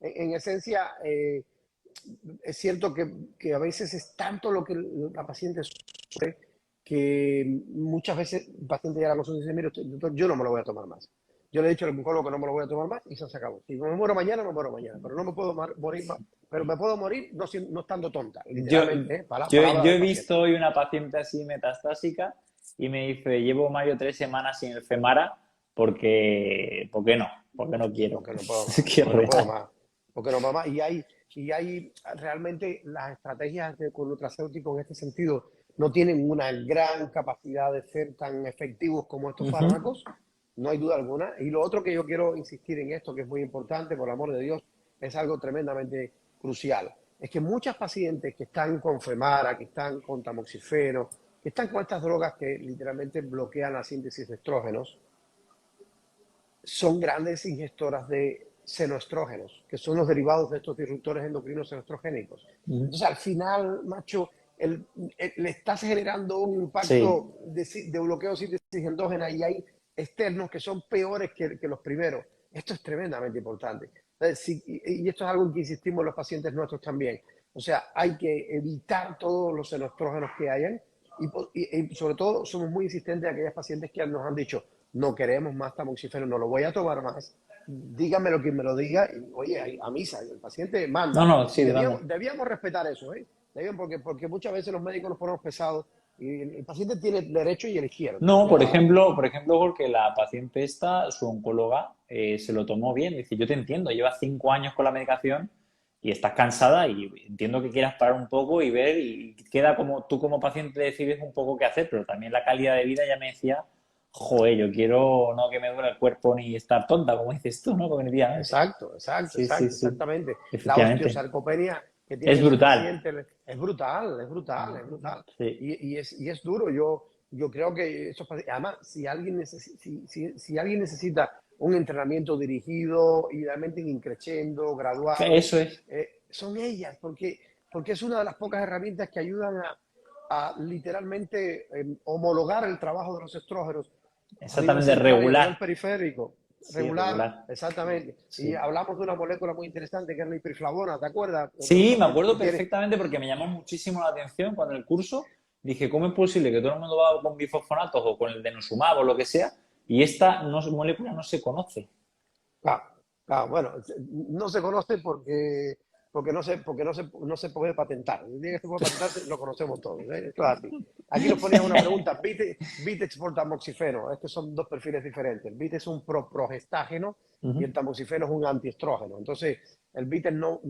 En esencia, es cierto que a veces es tanto lo que la paciente sufre que muchas veces el paciente llega a la consulta y dice, mire, doctor, yo no me lo voy a tomar más. Yo le he dicho al oncólogo que no me lo voy a tomar más y se acabó. Si me muero mañana, me muero mañana, pero no me puedo morir más. Pero me puedo morir no estando tonta, Yo, literalmente, ¿eh? yo Palabra he del paciente. visto hoy una paciente así metastásica y me dice, llevo Mario 3 semanas sin el Femara ¿por qué no? Porque no quiero. Porque no puedo Es más, que es porque no puedo real. más, porque no puedo más. Y hay realmente las estrategias con nutracéuticos en este sentido no tienen una gran capacidad de ser tan efectivos como estos Ujú. fármacos, no hay duda alguna. Y lo otro que yo quiero insistir en esto, que es muy importante, por el amor de Dios, es algo tremendamente crucial. Es que muchas pacientes que están con Femara, que están con tamoxifeno, que están con estas drogas que literalmente bloquean la síntesis de estrógenos, son grandes ingestoras de senoestrógenos, que son los derivados de estos disruptores endocrinos senoestrogénicos. Ujú. Entonces, al final, macho, le estás generando un Sí, impacto de bloqueo de síntesis endógena y hay externos que son peores que los primeros. Esto es tremendamente importante. Entonces, y esto es algo en que insistimos en los pacientes nuestros también. O sea, hay que evitar todos los senoestrógenos que hayan y sobre todo somos muy insistentes a aquellas pacientes que nos han dicho, no queremos más tamoxifeno, no lo voy a tomar más. Dígamelo quien me lo diga, y, oye, a misa, el paciente no, manda. no, Y sí, debíamos, totalmente. debíamos respetar eso, ¿eh? Porque muchas veces los médicos nos ponemos pesados y el paciente tiene el derecho y el izquierdo. No, O sea, por ejemplo, porque la paciente esta, su oncóloga, se lo tomó bien. Dice, yo te entiendo, llevas 5 años con la medicación y estás cansada y entiendo que quieras parar un poco y ver y queda como tú como paciente decides un poco qué hacer, pero también la calidad de vida ya me decía, joder, yo quiero no que me duele el cuerpo ni estar tonta, como dices tú, ¿no? Cognitivamente. exacto, exacto, Sí, sí, exacto, sí, exactamente. La efectivamente. osteosarcopenia que Es tienen esas brutal. pacientes es brutal, es brutal, es brutal. Sí. Y es duro. Yo creo que esos pacientes, además, si alguien necesita un entrenamiento dirigido, idealmente increciendo, graduado, Eso es. son ellas, porque es una de las pocas herramientas que ayudan a literalmente homologar el trabajo de los estrógenos a nivel Exactamente, central y a nivel regular. periférico. Sí, Regular, regular. exactamente. Y Sí. hablamos de una molécula muy interesante que es la hiperflavona, ¿te acuerdas? Tenemos Sí, me pacientes que acuerdo tienen. perfectamente porque me llamó muchísimo la atención cuando en el curso dije, ¿cómo es posible que todo el mundo va con bifosfonatos o con el denosumab o lo que sea y esta molécula no se conoce? Claro, claro, bueno, no se conoce porque no se puede patentar. El día que se puede patentar lo conocemos todos, ¿eh? Esto es así. Aquí nos ponían una pregunta, Vitex por tamoxifeno. Estos son dos perfiles diferentes. El Vitex es un progestágeno y Ujú. el tamoxifeno es un antiestrógeno. Entonces, el Vitex no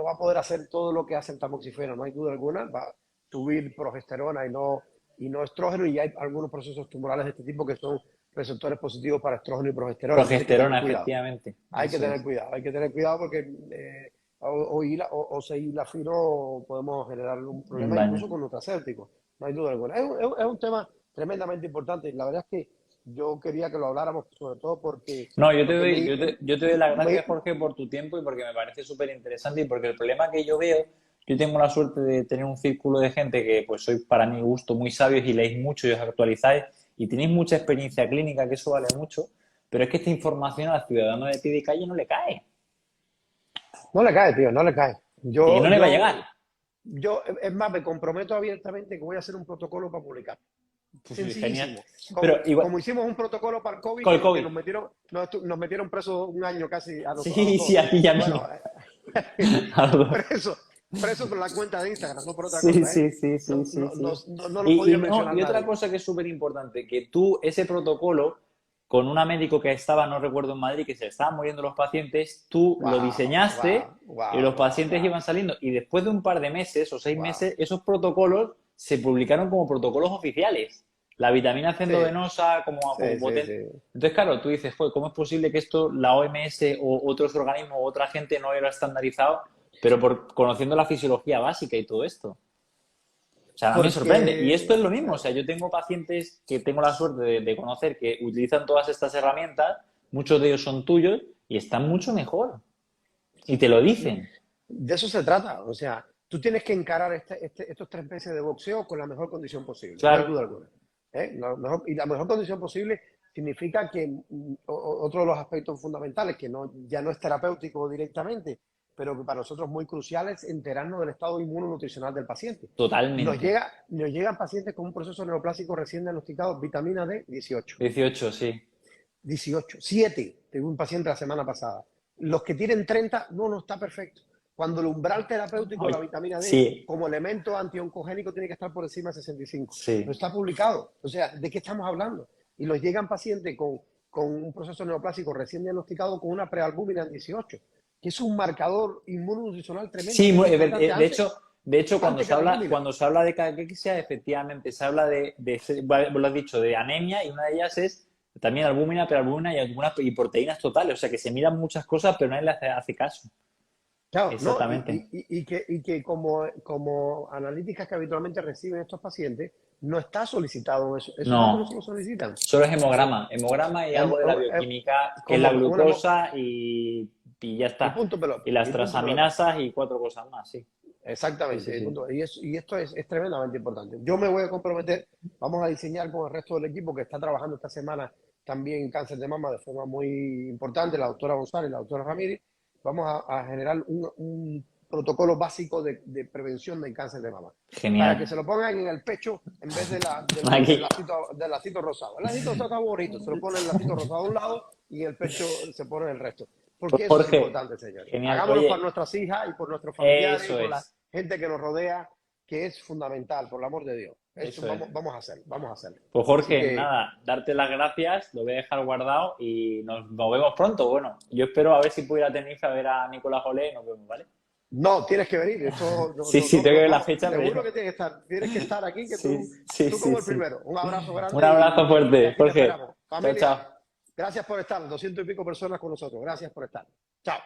va a poder hacer todo lo que hace el tamoxifeno, no hay duda alguna. Va a subir progesterona y no estrógeno, y hay algunos procesos tumorales de este tipo que son receptores positivos para estrógeno y progesterona. Entonces hay que tener Progesterona, cuidado. efectivamente. Hay que Eso tener es. cuidado, hay que tener cuidado porque o seguir la fino podemos generar un Un problema daño. incluso con nutracéuticos, no hay duda alguna. Es un tema tremendamente importante y la verdad es que yo quería que lo habláramos sobre todo porque, No, porque yo te doy las gracias, me- Jorge, por tu tiempo y porque me parece súper interesante y porque el problema que yo veo, yo tengo la suerte de tener un círculo de gente que pues sois para mi gusto muy sabios y leéis mucho y os actualizáis y tenéis mucha experiencia clínica, que eso vale mucho, pero es que esta información al ciudadano de pie de calle no le cae no le cae, tío, no le cae. y que Yo, no le va a llegar. yo, es más, me comprometo abiertamente que voy a hacer un protocolo para publicar. Pues genial. Sencillísimo. Pero Como, igual, como hicimos un protocolo para el COVID con el que COVID. nos metieron presos un año casi a los Sí, dos. sí, a ti y a Bueno, mí. A los dos. preso, preso por la cuenta de Instagram, no por otra Sí, cosa, ¿eh? sí, sí, sí, No, sí, no, no, sí. no lo Y, podía y no, mencionar y otra nadie. cosa que es súper importante, que tú, ese protocolo, con una médico que estaba, no recuerdo en Madrid, que se estaban muriendo los pacientes, tú lo Wow, diseñaste wow, y wow, los wow, pacientes wow, iban saliendo. Y después de un par de meses o seis wow. meses, esos protocolos se publicaron como protocolos oficiales. La vitamina C Sí, endovenosa como sí, sí, potente. sí. Entonces, claro, tú dices, joder, ¿cómo es posible que esto, la OMS o otros organismos o otra gente no lo ha estandarizado, pero conociendo la fisiología básica y todo esto? O sea, a mí me sorprende. Y esto es Porque, lo mismo. O sea, yo tengo pacientes que tengo la suerte de conocer que utilizan todas estas herramientas, muchos de ellos son tuyos y están mucho mejor. Y te lo dicen. de eso se trata. O sea, tú tienes que encarar estos 3 meses de boxeo con la mejor condición posible, no hay Claro. duda alguna. ¿Eh? Y la mejor condición posible significa que otro de los aspectos fundamentales, que ya no es terapéutico directamente, pero que para nosotros es muy crucial es enterarnos del estado inmunonutricional del paciente. Totalmente. Nos llegan pacientes con un proceso neoplásico recién diagnosticado, vitamina D 18. 18, sí. 18, 7, tengo un paciente la semana pasada. Los que tienen 30, no está perfecto. Cuando el umbral terapéutico de la vitamina D sí, como elemento antioncogénico tiene que estar por encima de 65. sí. No está publicado. O sea, ¿de qué estamos hablando? Y nos llegan pacientes con un proceso neoplásico recién diagnosticado con una prealbúmina en 18, que es un marcador inmunonutricional tremendo. Sí, de hecho cuando se habla de caquexia, efectivamente se habla lo has dicho, de anemia, y una de ellas es también albúmina, prealbúmina y proteínas totales. O sea, que se miran muchas cosas, pero nadie le hace caso. Claro, Exactamente. ¿no? Y que como analíticas que habitualmente reciben estos pacientes, no está solicitado eso. Eso No, no se lo solicitan. solo es hemograma y algo de la bioquímica, que es la glucosa y ya está. Y punto pelota. Y las transaminasas y 4 cosas más, sí. Exactamente. Sí. Y esto es tremendamente importante. Yo me voy a comprometer, vamos a diseñar con el resto del equipo que está trabajando esta semana también cáncer de mama de forma muy importante, la doctora González y la doctora Ramírez. Vamos a generar un protocolo básico de prevención del cáncer de mama. Genial. Para que se lo pongan en el pecho en vez del lacito rosado. El lacito rosado está bonito, se lo pone el lacito rosado a un lado y en el pecho se pone el resto. Porque eso es importante, señores. Hagámoslo por nuestras hijas y por nuestros familiares y por la gente que nos rodea, que es fundamental, por el amor de Dios. Vamos a hacerlo. Pues Jorge, nada, darte las gracias, lo voy a dejar guardado y nos vemos pronto. Bueno, yo espero a ver si pudiera Tenerife a ver a Nicolás Olé y nos vemos, ¿vale? No, tienes que venir. Sí, tengo que ver la fecha. Seguro que tienes que estar aquí, que tú como el primero. Un abrazo grande. Un abrazo fuerte, Jorge. Familia, chao. Gracias por estar, 200 y pico personas con nosotros. Gracias por estar. Chao.